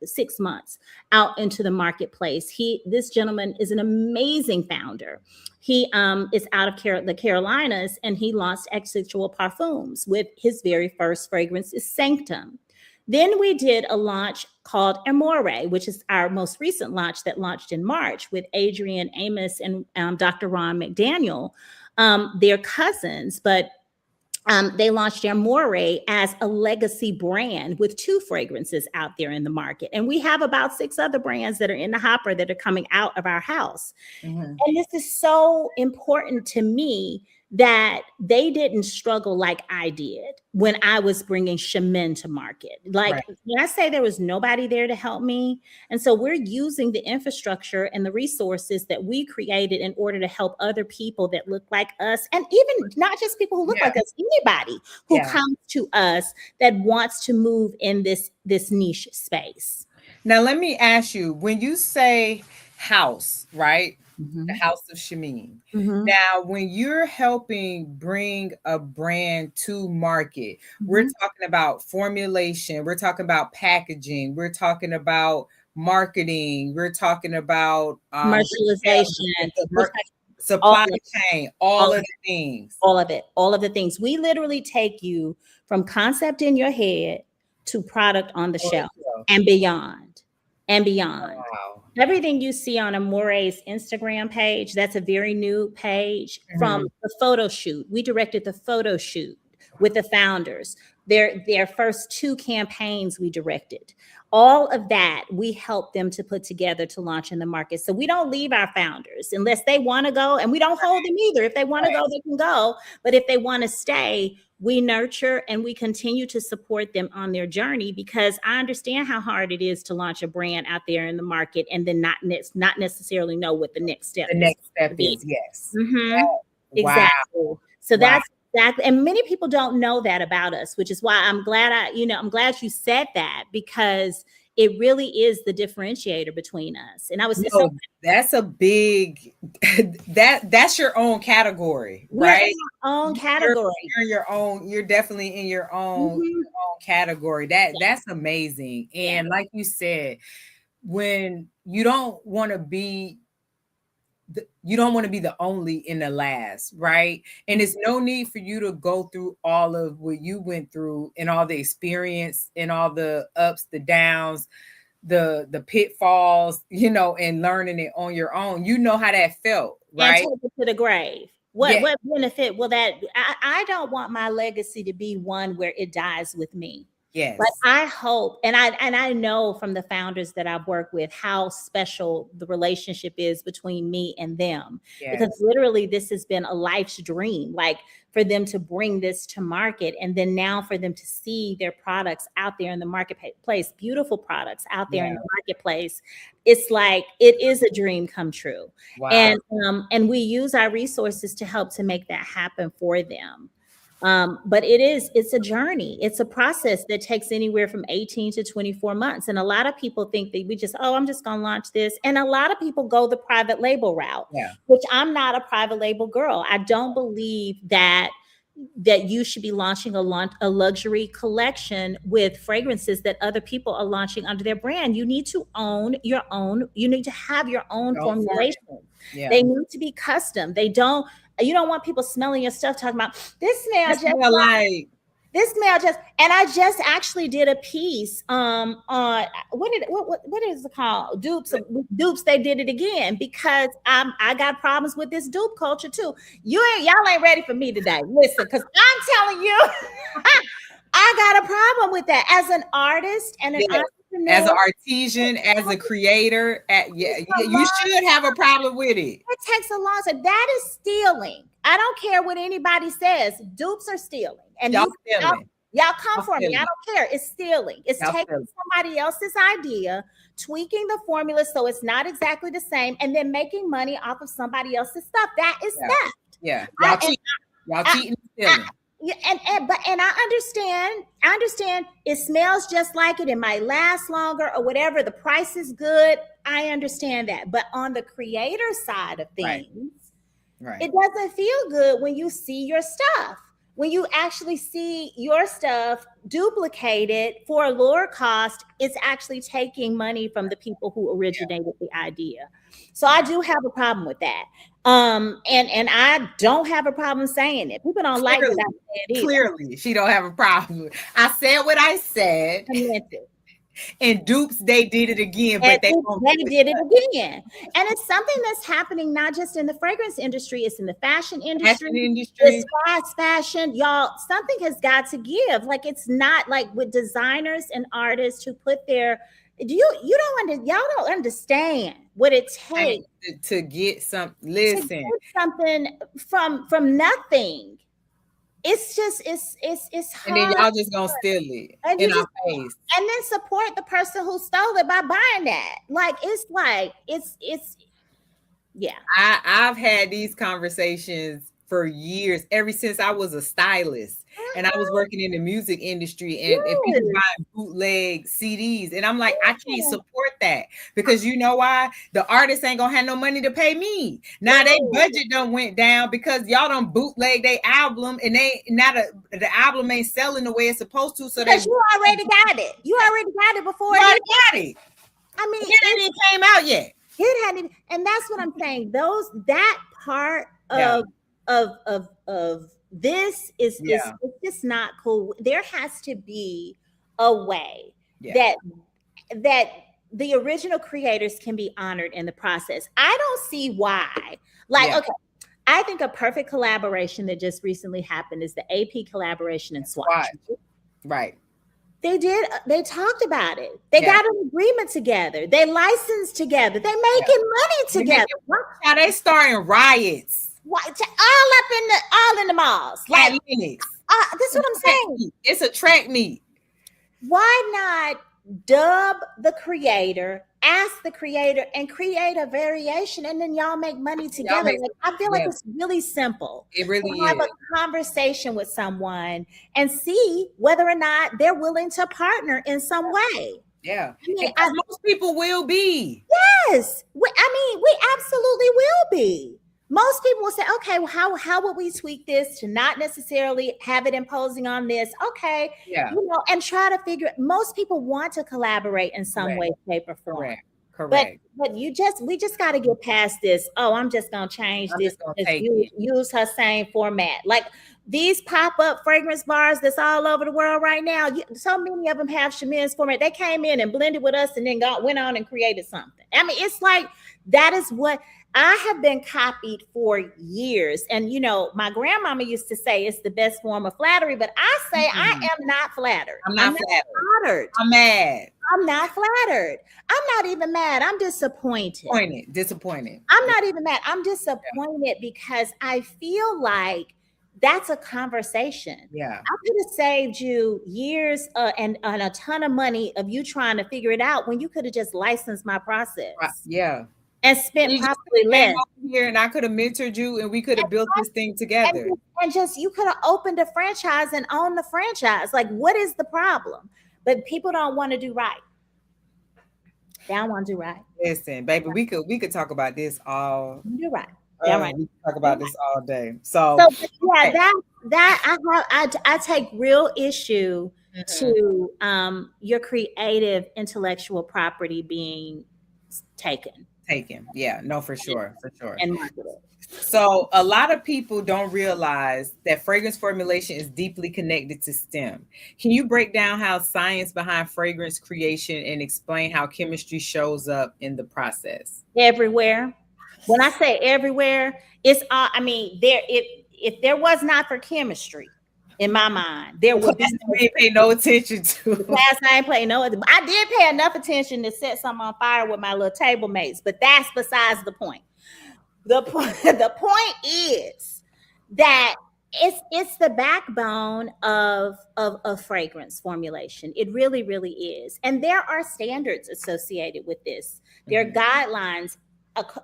[SPEAKER 2] 6 months out into the marketplace. This gentleman is an amazing founder. He is out of the Carolinas, and he launched Accentual Parfums with his very first fragrance is Sanctum. Then we did a launch called Amore, which is our most recent launch that launched in March with Adrian Amos and Dr. Ron McDaniel. They're cousins, but they launched Amore as a legacy brand with 2 fragrances out there in the market. And we have about 6 other brands that are in the hopper that are coming out of our house. And this is so important to me that they didn't struggle like I did when I was bringing Chémin to market. When I say there was nobody there to help me. And so we're using the infrastructure and the resources that we created in order to help other people that look like us. And even not just people who look like us, anybody who comes to us that wants to move in this niche space.
[SPEAKER 1] Now, let me ask you, when you say house, right? The house of Chémin. Now, when you're helping bring a brand to market, we're talking about formulation, we're talking about packaging, we're talking about marketing, we're talking about
[SPEAKER 2] commercialization,
[SPEAKER 1] supply chain, all of the things.
[SPEAKER 2] All of the things. We literally take you from concept in your head to product on the shelf and beyond. Wow. Everything you see on Amore's Instagram page, that's a very new page from the photo shoot. We directed the photo shoot with the founders. Their first 2 campaigns we directed. All of that we help them to put together to launch in the market. So we don't leave our founders unless they want to go, and we don't hold them either. If they want to go, they can go. But if they want to stay, we nurture and we continue to support them on their journey, because I understand how hard it is to launch a brand out there in the market and then not necessarily know what the next step is.
[SPEAKER 1] The next step is, yes.
[SPEAKER 2] Exactly. So that's exactly, and many people don't know that about us, which is why I'm glad I'm glad you said that, because it really is the differentiator between us. And I was
[SPEAKER 1] that's a big that's your own category, right?
[SPEAKER 2] Our own category.
[SPEAKER 1] You're definitely in your own category. That's amazing. And like you said, when you don't want to be the only and the last, right? And it's no need for you to go through all of what you went through and all the experience and all the ups, the downs, the pitfalls, and learning it on your own. You know how that felt, right?
[SPEAKER 2] And take it to the grave. What benefit will that? I don't want my legacy to be one where it dies with me.
[SPEAKER 1] Yes.
[SPEAKER 2] But I hope, and I know from the founders that I've worked with how special the relationship is between me and them. Because
[SPEAKER 1] Yes.
[SPEAKER 2] literally this has been a life's dream, like for them to bring this to market, and then now for them to see their products out there in the marketplace, beautiful products out there in the marketplace. It's like it is a dream come true.
[SPEAKER 1] Wow.
[SPEAKER 2] And we use our resources to help to make that happen for them. But it's a journey. It's a process that takes anywhere from 18 to 24 months. And a lot of people think that we just, I'm just going to launch this. And a lot of people go the private label route, which I'm not a private label girl. I don't believe that you should be launching a luxury collection with fragrances that other people are launching under their brand. You need to own your own. You need to have your own formulation. They need to be custom. You don't want people smelling your stuff talking about this smell just, and I just actually did a piece on what is it called? Dupes. They did it again because I got problems with this dupe culture too. Y'all ain't ready for me today. Listen, because I'm telling you, I got a problem with that as an artist and an entrepreneur.
[SPEAKER 1] As an artisan, as a creator, you should have a problem with it.
[SPEAKER 2] It takes a long time. That is stealing. I don't care what anybody says. Dupes are stealing. And y'all come for me. I don't care. It's stealing. It's taking somebody else's idea, tweaking the formula so it's not exactly the same, and then making money off of somebody else's stuff. That is theft.
[SPEAKER 1] Yeah. Y'all cheating and stealing.
[SPEAKER 2] And I understand it smells just like it might last longer or whatever. The price is good. I understand that. But on the creator side of things, it doesn't feel good when you see your stuff. When you actually see your stuff duplicated for a lower cost, it's actually taking money from the people who originated the idea. So I do have a problem with that. And I don't have a problem saying it. People don't like what I said either.
[SPEAKER 1] Clearly, she don't have a problem. I said what I said.
[SPEAKER 2] I meant it.
[SPEAKER 1] And Dupes, they did it again, but they
[SPEAKER 2] did it again. And it's something that's happening not just in the fragrance industry, it's in the fashion industry. It's fast fashion. Y'all, something has got to give. Like, it's not like with designers and artists who put their y'all don't understand what it takes
[SPEAKER 1] to get something
[SPEAKER 2] from nothing. It's just it's hard.
[SPEAKER 1] And then y'all just gonna steal it in our face,
[SPEAKER 2] and then support the person who stole it by buying that. It's
[SPEAKER 1] I've had these conversations for years, ever since I was a stylist and I was working in the music industry, and people buying bootleg CDs, and I'm like, I can't support that, because you know why? The artist ain't gonna have no money to pay me. Now their budget done went down because y'all done bootleg their album, and the album ain't selling the way it's supposed to. So
[SPEAKER 2] because you already got it. You already got it before.
[SPEAKER 1] You already got it.
[SPEAKER 2] I mean,
[SPEAKER 1] it ain't came out yet.
[SPEAKER 2] It hadn't, and that's what I'm saying. That part of this is it's just not cool. There has to be a way that the original creators can be honored in the process. I don't see why. Okay, I think a perfect collaboration that just recently happened is the AP collaboration in Swatch.
[SPEAKER 1] Right.
[SPEAKER 2] They talked about it. They got an agreement together. They licensed together. They making money together.
[SPEAKER 1] Now they starting riots.
[SPEAKER 2] What, all in the malls.
[SPEAKER 1] Like Linux.
[SPEAKER 2] That's what I'm saying.
[SPEAKER 1] It's a track meet.
[SPEAKER 2] Why not dub the creator, ask the creator, and create a variation, and then y'all make money together? I feel like it's really simple.
[SPEAKER 1] It really is.
[SPEAKER 2] Have a conversation with someone and see whether or not they're willing to partner in some way.
[SPEAKER 1] Yeah. Most people will be.
[SPEAKER 2] Yes. We absolutely will be. Most people will say, okay, well, how would we tweak this to not necessarily have it imposing on this? Okay.
[SPEAKER 1] Yeah.
[SPEAKER 2] And try to figure it. Most people want to collaborate in some way, shape, or form.
[SPEAKER 1] Correct.
[SPEAKER 2] But we just got to get past this. Oh, I'm just going to change this. Use her same format. Like these pop-up fragrance bars that's all over the world right now. So many of them have Chemin's format. They came in and blended with us and then went on and created something. I mean, it's like, that is what I have been copied for years. And, my grandmama used to say it's the best form of flattery, but I say I am not flattered.
[SPEAKER 1] I'm not flattered. I'm mad.
[SPEAKER 2] I'm not flattered. I'm not even mad. I'm disappointed.
[SPEAKER 1] Disappointed.
[SPEAKER 2] I'm not even mad. I'm disappointed because I feel like that's a conversation.
[SPEAKER 1] Yeah.
[SPEAKER 2] I could have saved you years and a ton of money of you trying to figure it out when you could have just licensed my process.
[SPEAKER 1] Yeah.
[SPEAKER 2] And spent probably less.
[SPEAKER 1] Here and I could have mentored you and we could have built this thing together.
[SPEAKER 2] And just you could have opened a franchise and owned the franchise. Like, what is the problem? But people don't want to do right. They don't want to do right.
[SPEAKER 1] Listen, baby, we could talk about this all.
[SPEAKER 2] You're right.
[SPEAKER 1] Right. We can talk about this all day. So
[SPEAKER 2] yeah, I take real issue to your creative intellectual property being taken.
[SPEAKER 1] Yeah, no, for sure.
[SPEAKER 2] And marketed.
[SPEAKER 1] So a lot of people don't realize that fragrance formulation is deeply connected to STEM. Can you break down how science behind fragrance creation and explain how chemistry shows up in the process?
[SPEAKER 2] Everywhere. When I say everywhere, it's if there was not for chemistry, in my mind, there would be.
[SPEAKER 1] We didn't pay no attention to.
[SPEAKER 2] Class I ain't pay no. I did pay enough attention to set something on fire with my little table mates, but that's besides the point. The point is that it's the backbone of fragrance formulation. It really, really is, and there are standards associated with this. There are guidelines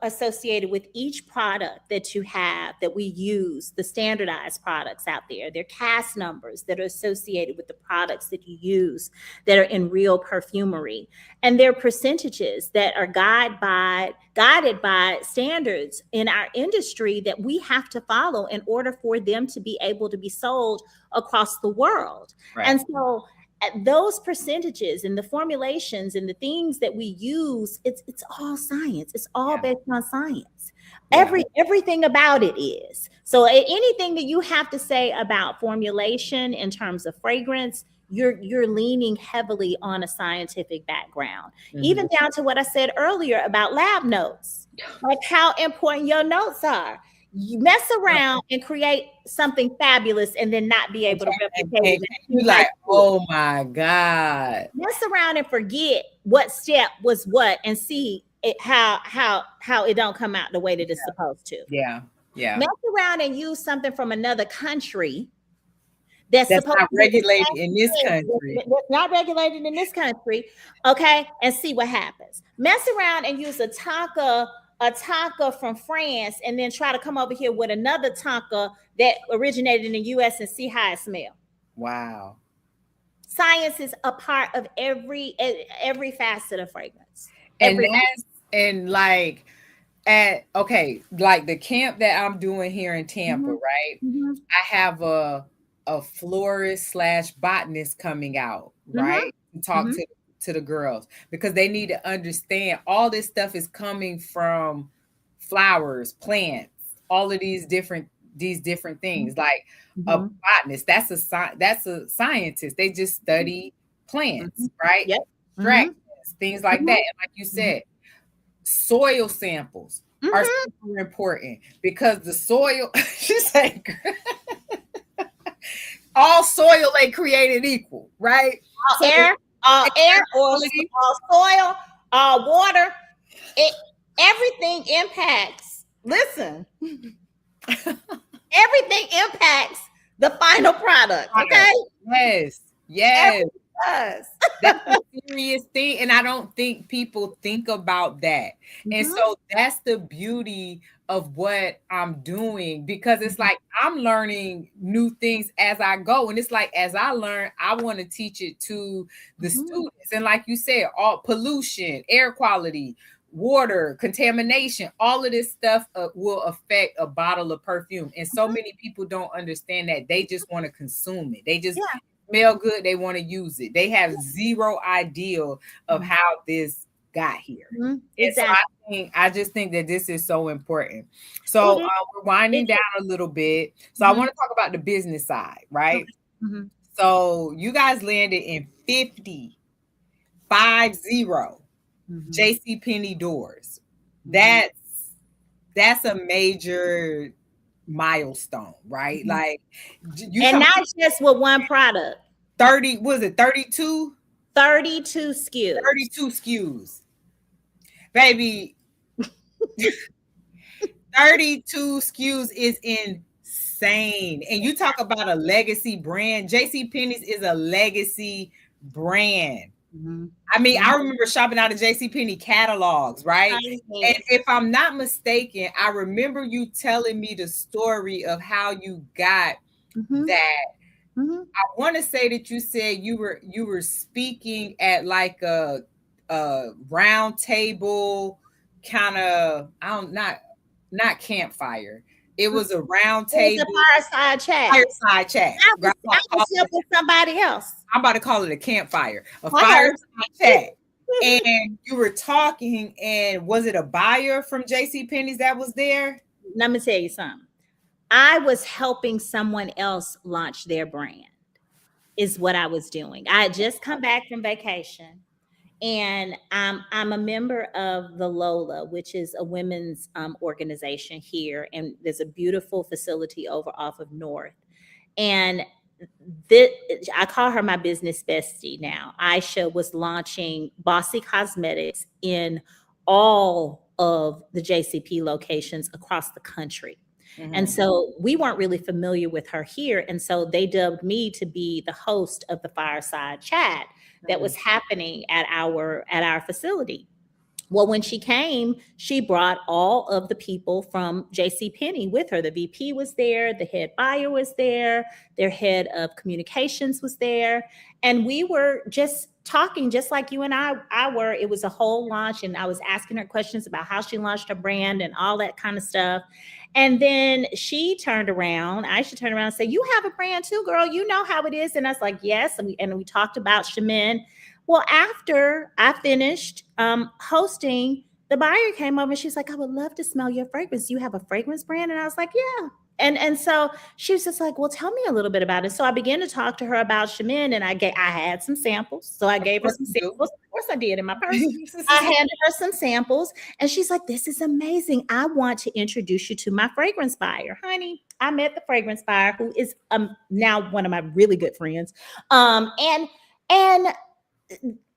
[SPEAKER 2] associated with each product that you have, that we use, the standardized products out there. There are CAS numbers that are associated with the products that you use that are in real perfumery. And there are percentages that are guided by standards in our industry that we have to follow in order for them to be able to be sold across the world. Right. And so those percentages and the formulations and the things that we use, it's all science. It's all based on science. Everything about it is. So anything that you have to say about formulation in terms of fragrance, you're leaning heavily on a scientific background, even down to what I said earlier about lab notes, like how important your notes are. You mess around and create something fabulous and then not be able to replicate it.
[SPEAKER 1] You're like, oh my God.
[SPEAKER 2] Mess around and forget what step was what and see how it don't come out the way that it's supposed to.
[SPEAKER 1] Yeah.
[SPEAKER 2] Mess around and use something from another country that's supposed
[SPEAKER 1] not regulated in this country.
[SPEAKER 2] That's not regulated in this country. Okay. And see what happens. Mess around and use a tonka from France and then try to come over here with another tonka that originated in the US and see how it smells.
[SPEAKER 1] Wow.
[SPEAKER 2] Science is a part of every facet of fragrance.
[SPEAKER 1] Like the camp that I'm doing here in Tampa, right? I have a florist / botanist coming out, right? To talk to the girls, because they need to understand all this stuff is coming from flowers, plants, all of these different things. Like a botanist, that's a scientist. They just study plants, right? Extractions, things like that. And like you said, soil samples are super important, because the soil, she said, all soil ain't created equal, right?
[SPEAKER 2] All air, all soil, all water, everything impacts. Listen, everything impacts the final product. Okay.
[SPEAKER 1] Yes. That's a serious thing, and I don't think people think about that. And so that's the beauty of what I'm doing, because it's like I'm learning new things as I go, and it's like as I learn, I want to teach it to the students. And like you said, all pollution, air quality, water, contamination, all of this stuff will affect a bottle of perfume. And so many people don't understand that. They just want to consume it. They just smell good. They want to use it. They have zero idea of how this got here.
[SPEAKER 2] Exactly.
[SPEAKER 1] So I just think that this is so important. So we're winding down a little bit. So I want to talk about the business side, right? So you guys landed in 50 JCPenney doors. That's that's a major milestone, right?
[SPEAKER 2] Mhm.
[SPEAKER 1] Like you
[SPEAKER 2] And
[SPEAKER 1] talk
[SPEAKER 2] not just with one product.
[SPEAKER 1] 30, was it 32?
[SPEAKER 2] 32 SKUs.
[SPEAKER 1] 32 SKUs. Baby, 32 SKUs is insane. And you talk about a legacy brand. JCPenney's is a legacy brand.
[SPEAKER 2] Mhm.
[SPEAKER 1] I mean, I
[SPEAKER 2] Mhm.
[SPEAKER 1] remember shopping out of JCPenney catalogs, right? And
[SPEAKER 2] Yes.
[SPEAKER 1] if I'm not mistaken, I remember you telling me the story of how you got
[SPEAKER 2] Mhm.
[SPEAKER 1] that.
[SPEAKER 2] Mhm.
[SPEAKER 1] I want to say that you said you were speaking at like a round table kind of, I don't, not campfire. It was a round
[SPEAKER 2] It was a
[SPEAKER 1] table
[SPEAKER 2] fireside chat.
[SPEAKER 1] fireside chat.
[SPEAKER 2] I was helping somebody else.
[SPEAKER 1] I'm about to call it a campfire, a
[SPEAKER 2] I heard.
[SPEAKER 1] fireside chat. And you were talking, and was it a buyer from JCPenney's that was there?
[SPEAKER 2] Let me tell you something. I was helping someone else launch their brand, is what I was doing. I had just come back from vacation, and I'm a member of the Lola, which is a women's organization here, and there's a beautiful facility over off of North. And this, I call her my business bestie now. Aisha was launching Bossy Cosmetics in all of the JCP locations across the country. And
[SPEAKER 1] Mhm.
[SPEAKER 2] so we weren't really familiar with her here. And so they dubbed me to be the host of the fireside chat that was happening at our facility. Well, when she came, she brought all of the people from JCPenney with her. The VP was there, the head buyer was there, their head of communications was there. And we were just talking, just like you and I were. It was a whole launch, and I was asking her questions about how she launched her brand and all that kind of stuff. And then Aisha turned around and said, "You have a brand too, girl. You know how it is." And I was like, "Yes." And we talked about Chémin. Well, after I finished hosting, the buyer came over and she's like, "I would love to smell your fragrance. You have a fragrance brand?" And I was like, "Yeah." And so she was just like, "Well, tell me a little bit about it." So I began to talk to her about Chemin, and I had some samples. So I
[SPEAKER 1] Of
[SPEAKER 2] gave her
[SPEAKER 1] course
[SPEAKER 2] some
[SPEAKER 1] you do.
[SPEAKER 2] samples. Of course I did in my purse. I handed her some samples, and she's like, "This is amazing. I want to introduce you to my fragrance buyer." Honey, I met the fragrance buyer, who is now one of my really good friends. And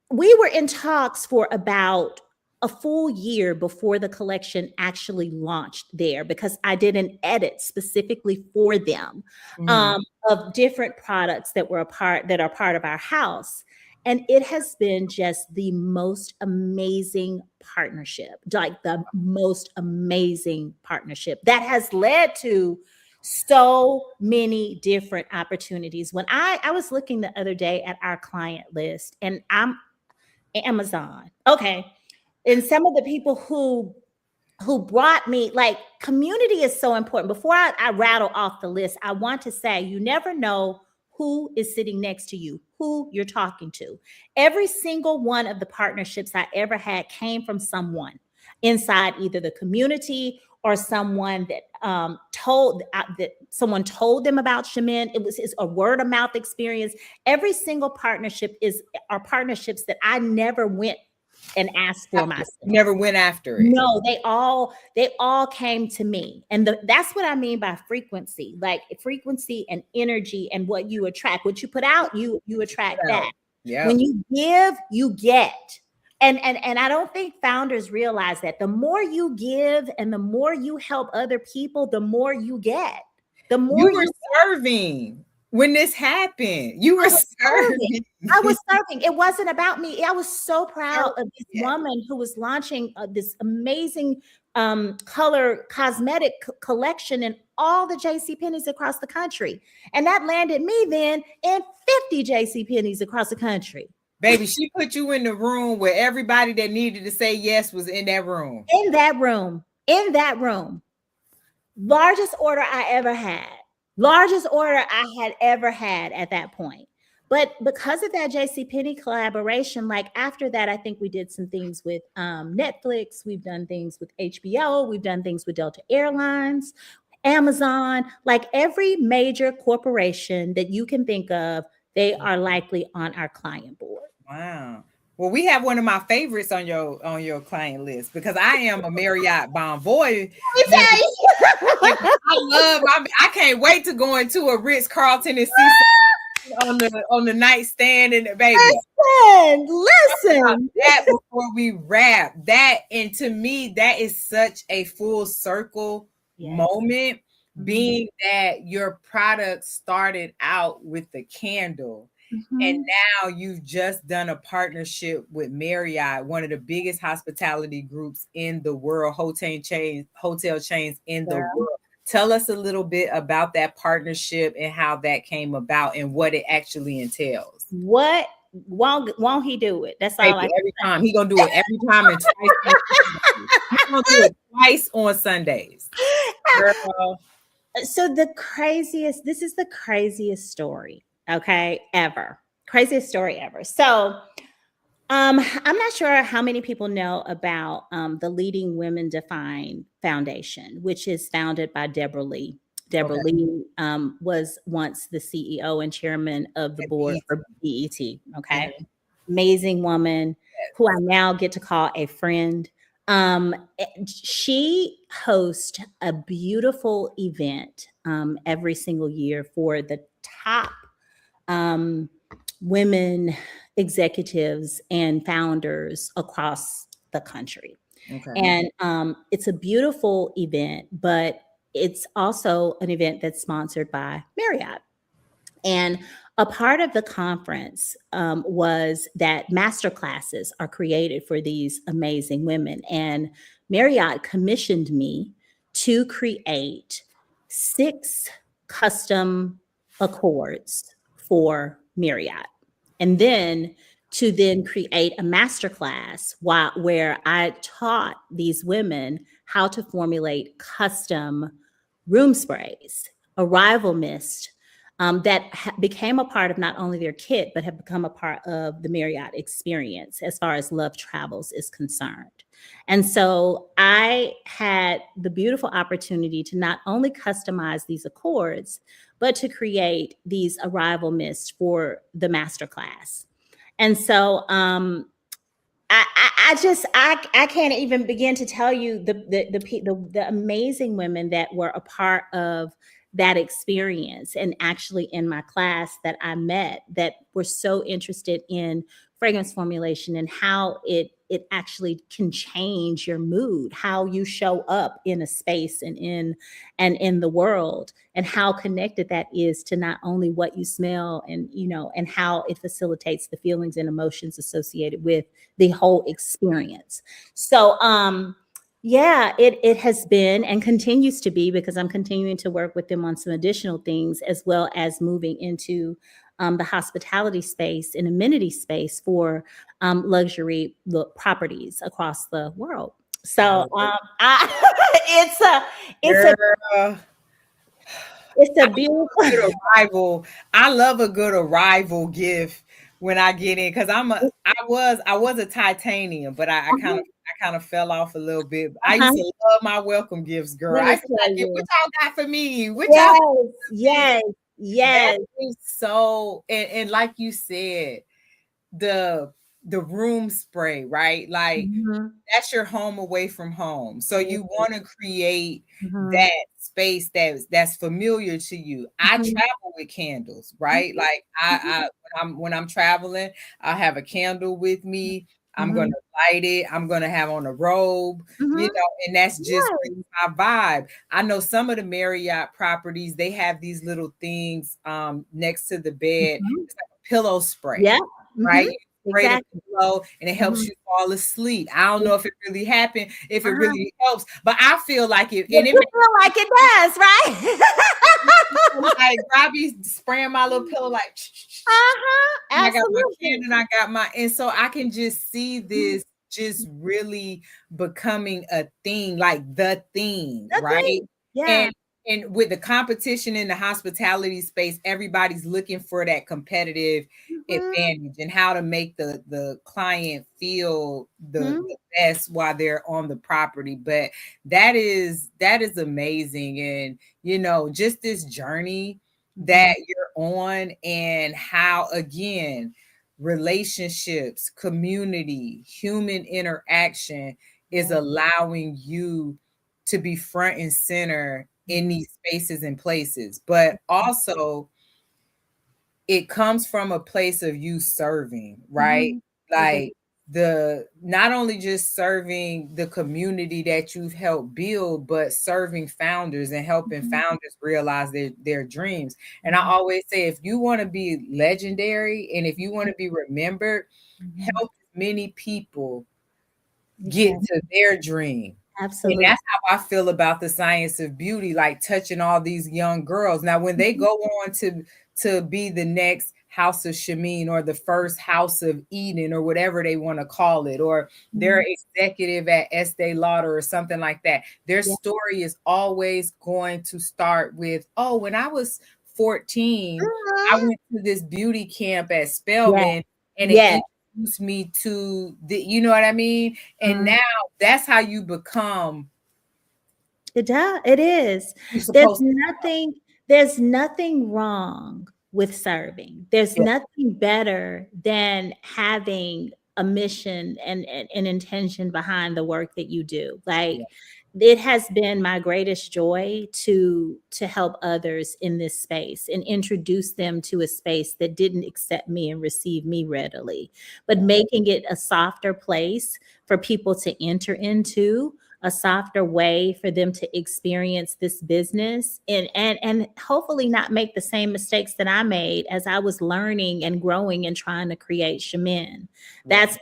[SPEAKER 2] we were in talks for about a full year before the collection actually launched there, because I did an edit specifically for them
[SPEAKER 1] Mhm.
[SPEAKER 2] of different products that are part of our house. And it has been just the most amazing partnership, like the most amazing partnership that has led to so many different opportunities. When I was looking the other day at our client list, and I'm Amazon. Okay. And some of the people who brought me, like, community is so important. Before I rattle off the list, I want to say you never know who is sitting next to you, who you're talking to. Every single one of the partnerships I ever had came from someone inside either the community or someone that someone told them about Chemin. It's a word of mouth experience. Every single partnership are partnerships that I never went and asked for myself.
[SPEAKER 1] Never went after it.
[SPEAKER 2] No, they all came to me. And that's what I mean by frequency. Like frequency and energy, and what you attract. What you put out, you attract back.
[SPEAKER 1] Yeah.
[SPEAKER 2] When you give, you get. And I don't think founders realize that. The more you give and the more you help other people, the more you get. The more
[SPEAKER 1] You were serving when this happened. You were serving.
[SPEAKER 2] I was serving. It wasn't about me. I was so proud of this
[SPEAKER 1] Yeah.
[SPEAKER 2] woman who was launching this amazing color cosmetic collection in all the JCPenney's across the country. And that landed me then in 50 JCPenney's across the country.
[SPEAKER 1] Baby, she put you in the room where everybody that needed to say yes was in that room.
[SPEAKER 2] In that room. In that room. Largest order I ever had. Largest order I had ever had at that point. But because of that JCPenney collaboration, like after that, I think we did some things with Netflix. We've done things with HBO. We've done things with Delta Airlines, Amazon, like every major corporation that you can think of, they are likely on our client board.
[SPEAKER 1] Wow. Well, we have one of my favorites on your client list because I am a Marriott Bonvoy.
[SPEAKER 2] Let me tell
[SPEAKER 1] And
[SPEAKER 2] you.
[SPEAKER 1] I can't wait to go into a Ritz Carlton and see on the nightstand and the baby.
[SPEAKER 2] Listen.
[SPEAKER 1] That before we wrap that, and to me, that is such a full circle moment, being that your product started out with the candle. And now you've just done a partnership with Marriott, one of the biggest hospitality groups in the world, hotel chains in the world. Tell us a little bit about that partnership and how that came about and what it actually entails.
[SPEAKER 2] What won't he do it? That's all.
[SPEAKER 1] Every time he gonna do it every time and twice. He's gonna do it twice on Sundays. Girl.
[SPEAKER 2] So this is the craziest story, ever. Craziest story ever. So I'm not sure how many people know about the Leading Women Define Foundation, which is founded by Deborah Lee. Deborah Lee was once the CEO and chairman of the board for BET. Okay. Amazing woman who I now get to call a friend. She hosts a beautiful event every single year for the top women executives and founders across the country. And it's a beautiful event, but it's also an event that's sponsored by Marriott. And a part of the conference was that master classes are created for these amazing women. And Marriott commissioned me to create 6 custom accords for Marriott. And then to create a masterclass where I taught these women how to formulate custom room sprays, arrival mist, that became a part of not only their kit, but have become a part of the Marriott experience as far as Love Travels is concerned. And so I had the beautiful opportunity to not only customize these accords, but to create these arrival mists for the masterclass. And so I can't even begin to tell you the amazing women that were a part of that experience, and actually in my class that I met that were so interested in fragrance formulation and how it actually can change your mood, how you show up in a space and in the world, and how connected that is to not only what you smell and how it facilitates the feelings and emotions associated with the whole experience. So it has been and continues to be, because I'm continuing to work with them on some additional things, as well as moving into the hospitality space and amenity space for luxury properties across the world. So it's a beautiful
[SPEAKER 1] good arrival. I love a good arrival gift when I get in, because I was a titanium, but I kind of fell off a little bit. I used to love my welcome gifts, girl. I said, what y'all got for me?
[SPEAKER 2] Yes.
[SPEAKER 1] So, and like you said, the room spray, right? Like that's your home away from home. So you want to create that space that's familiar to you. I travel with candles, right? Like when I'm traveling, I have a candle with me. I'm going to light it. I'm going to have on a robe, and that's just my vibe. I know some of the Marriott properties, they have these little things next to the bed. It's like a pillow spray, right? Exactly. Pillow, and it helps you fall asleep. I don't know if it really happened, if it really helps, but I feel like it. And
[SPEAKER 2] it feel like it does, right?
[SPEAKER 1] Like Robbie spraying my little pillow, like I got my can and I got my, and so I can just see this just really becoming a thing, like the thing, right?
[SPEAKER 2] Yeah.
[SPEAKER 1] And with the competition in the hospitality space, everybody's looking for that competitive advantage and how to make the client feel the best while they're on the property. But that is amazing. And, just this journey that you're on, and how, again, relationships, community, human interaction is allowing you to be front and center in these spaces and places. But also, it comes from a place of you serving, right? Like the not only just serving the community that you've helped build, but serving founders and helping founders realize their dreams. And I always say, if you want to be legendary and if you want to be remembered, help many people get to their dream.
[SPEAKER 2] Absolutely.
[SPEAKER 1] And that's how I feel about the science of beauty, like touching all these young girls. Now, when they go on to be the next House of Chémin or the first House of Eden or whatever they want to call it, or they're executive at Estee Lauder or something like that, their story is always going to start with, oh, when I was 14, I went to this beauty camp at Spelman and it introduced me to the, you know what I mean? And now that's how you become.
[SPEAKER 2] It does. It is. There's nothing wrong with serving. There's nothing better than having a mission and an intention behind the work that you do. Like it has been my greatest joy to help others in this space and introduce them to a space that didn't accept me and receive me readily, but making it a softer place for people to enter into, a softer way for them to experience this business and hopefully not make the same mistakes that I made as I was learning and growing and trying to create Chémin. That's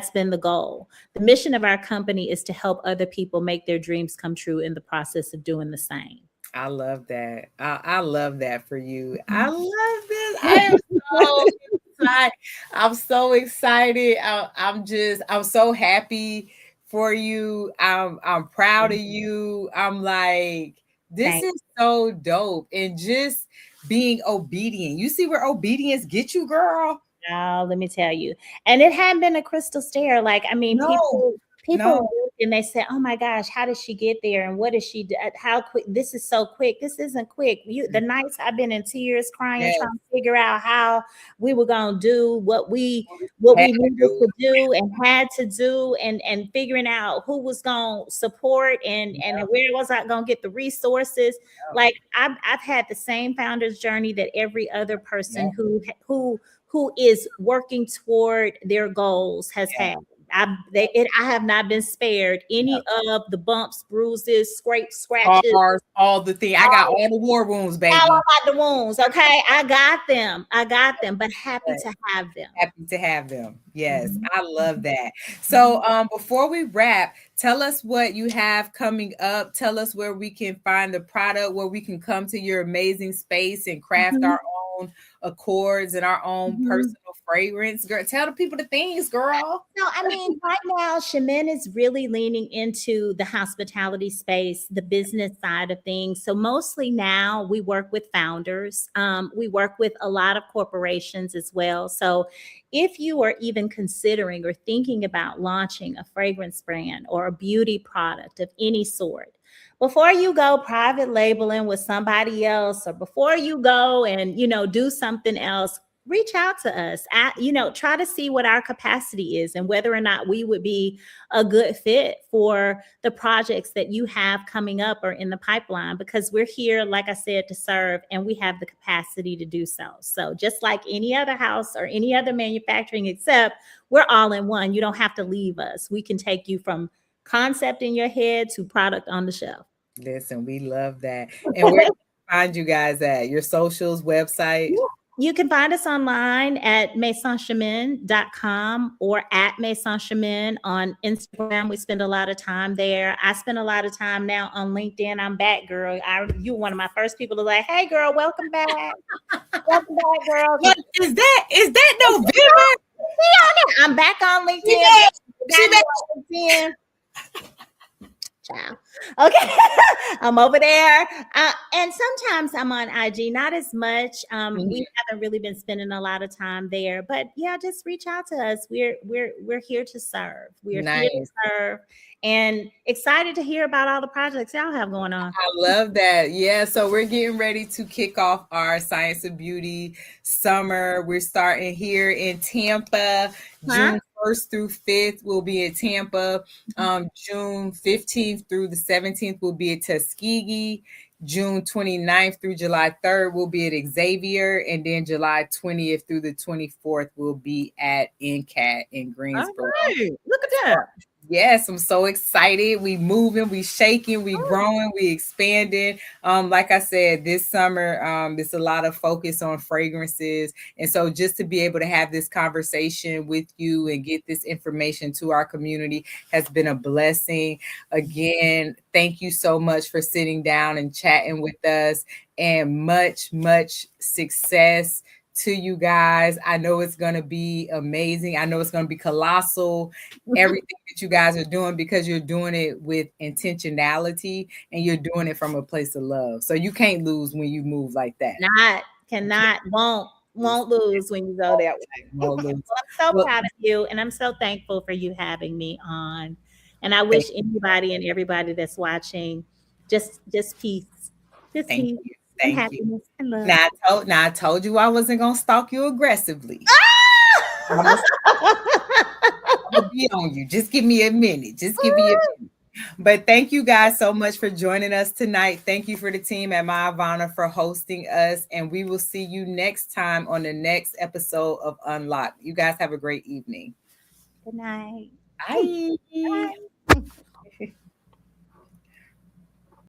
[SPEAKER 2] been the goal. The mission of our company is to help other people make their dreams come true in the process of doing the same.
[SPEAKER 1] I love that. I love that for you. I love this. I am so excited. I'm so excited. I'm so happy for you. I'm proud of you. I'm like, this is so dope. And just being obedient. You see where obedience gets you, girl?
[SPEAKER 2] Oh, let me tell you. And it hadn't been a crystal stair. Like, I mean, people look and they say, oh my gosh, how did she get there? And what did she do? How quick? This is so quick. This isn't quick. The nights I've been in tears crying, trying to figure out how we were going to do what we needed to do and had to do and figuring out who was going to support and where was I going to get the resources. Like I've had the same founder's journey that every other person who is working toward their goals has had. I have not been spared any of the bumps, bruises, scrapes, scratches,
[SPEAKER 1] all the things. I got all the war wounds, baby.
[SPEAKER 2] All about the wounds. Okay, I got them. But happy to have them.
[SPEAKER 1] Happy to have them. Yes, I love that. So, before we wrap, tell us what you have coming up. Tell us where we can find the product, where we can come to your amazing space and craft our own accords and our own personal fragrance. Girl, tell the people the things, girl.
[SPEAKER 2] No, I mean, right now, Chémin is really leaning into the hospitality space, the business side of things. So mostly now we work with founders. We work with a lot of corporations as well. So if you are even considering or thinking about launching a fragrance brand or a beauty product of any sort, before you go private labeling with somebody else, or before you go and, do something else, reach out to us. Try to see what our capacity is and whether or not we would be a good fit for the projects that you have coming up or in the pipeline, because we're here, like I said, to serve, and we have the capacity to do so. So just like any other house or any other manufacturing, except we're all in one. You don't have to leave us. We can take you from concept in your head to product on the shelf.
[SPEAKER 1] Listen, we love that. And where can we find you guys at? Your socials, website?
[SPEAKER 2] You can find us online at masonchemin.com or at masonchemin on Instagram. We spend a lot of time there. I spend a lot of time now on LinkedIn. I'm back, girl. You're one of my first people to like, hey, girl, welcome back. Welcome back, girl.
[SPEAKER 1] Is that November?
[SPEAKER 2] I'm back on LinkedIn. Child. Okay. I'm over there. And sometimes I'm on IG, not as much. We haven't really been spending a lot of time there, but yeah, just reach out to us. We're here to serve. We're here to
[SPEAKER 1] Nice.
[SPEAKER 2] serve and excited to hear about all the projects y'all have going on.
[SPEAKER 1] I love that. Yeah. So we're getting ready to kick off our Science of Beauty summer. We're starting here in Tampa.
[SPEAKER 2] Huh?
[SPEAKER 1] June 1st through 5th, we'll be in Tampa. June 15th through the 17th, we'll be at Tuskegee. June 29th through July 3rd, we'll be at Xavier. And then July 20th through the 24th, we'll be at NCAT in
[SPEAKER 2] All
[SPEAKER 1] Greensboro.
[SPEAKER 2] right. Look at that.
[SPEAKER 1] Yes, I'm so excited. We moving, we shaking, we growing, we expanding. Like I said, this summer, there's a lot of focus on fragrances. And so just to be able to have this conversation with you and get this information to our community has been a blessing. Again, thank you so much for sitting down and chatting with us, and much, much success to you guys. I know it's going to be amazing. I know it's going to be colossal. Everything that you guys are doing, because you're doing it with intentionality and you're doing it from a place of love. So you can't lose when you move like that.
[SPEAKER 2] Won't lose when you go that way.
[SPEAKER 1] Won't lose.
[SPEAKER 2] Well, I'm so
[SPEAKER 1] Well,
[SPEAKER 2] proud of you, and I'm so thankful for you having me on. And I wish anybody and everybody that's watching just peace, just
[SPEAKER 1] thank
[SPEAKER 2] peace
[SPEAKER 1] you.
[SPEAKER 2] and
[SPEAKER 1] Thank you.
[SPEAKER 2] happiness and love.
[SPEAKER 1] Now I told you I wasn't gonna stalk you aggressively. I'm gonna be on you. Just give me a minute. Just give me a minute. But thank you guys so much for joining us tonight. Thank you for the team at My Ivana for hosting us. And we will see you next time on the next episode of Unlocked. You guys have a great evening.
[SPEAKER 2] Good night.
[SPEAKER 1] Bye.
[SPEAKER 2] Bye.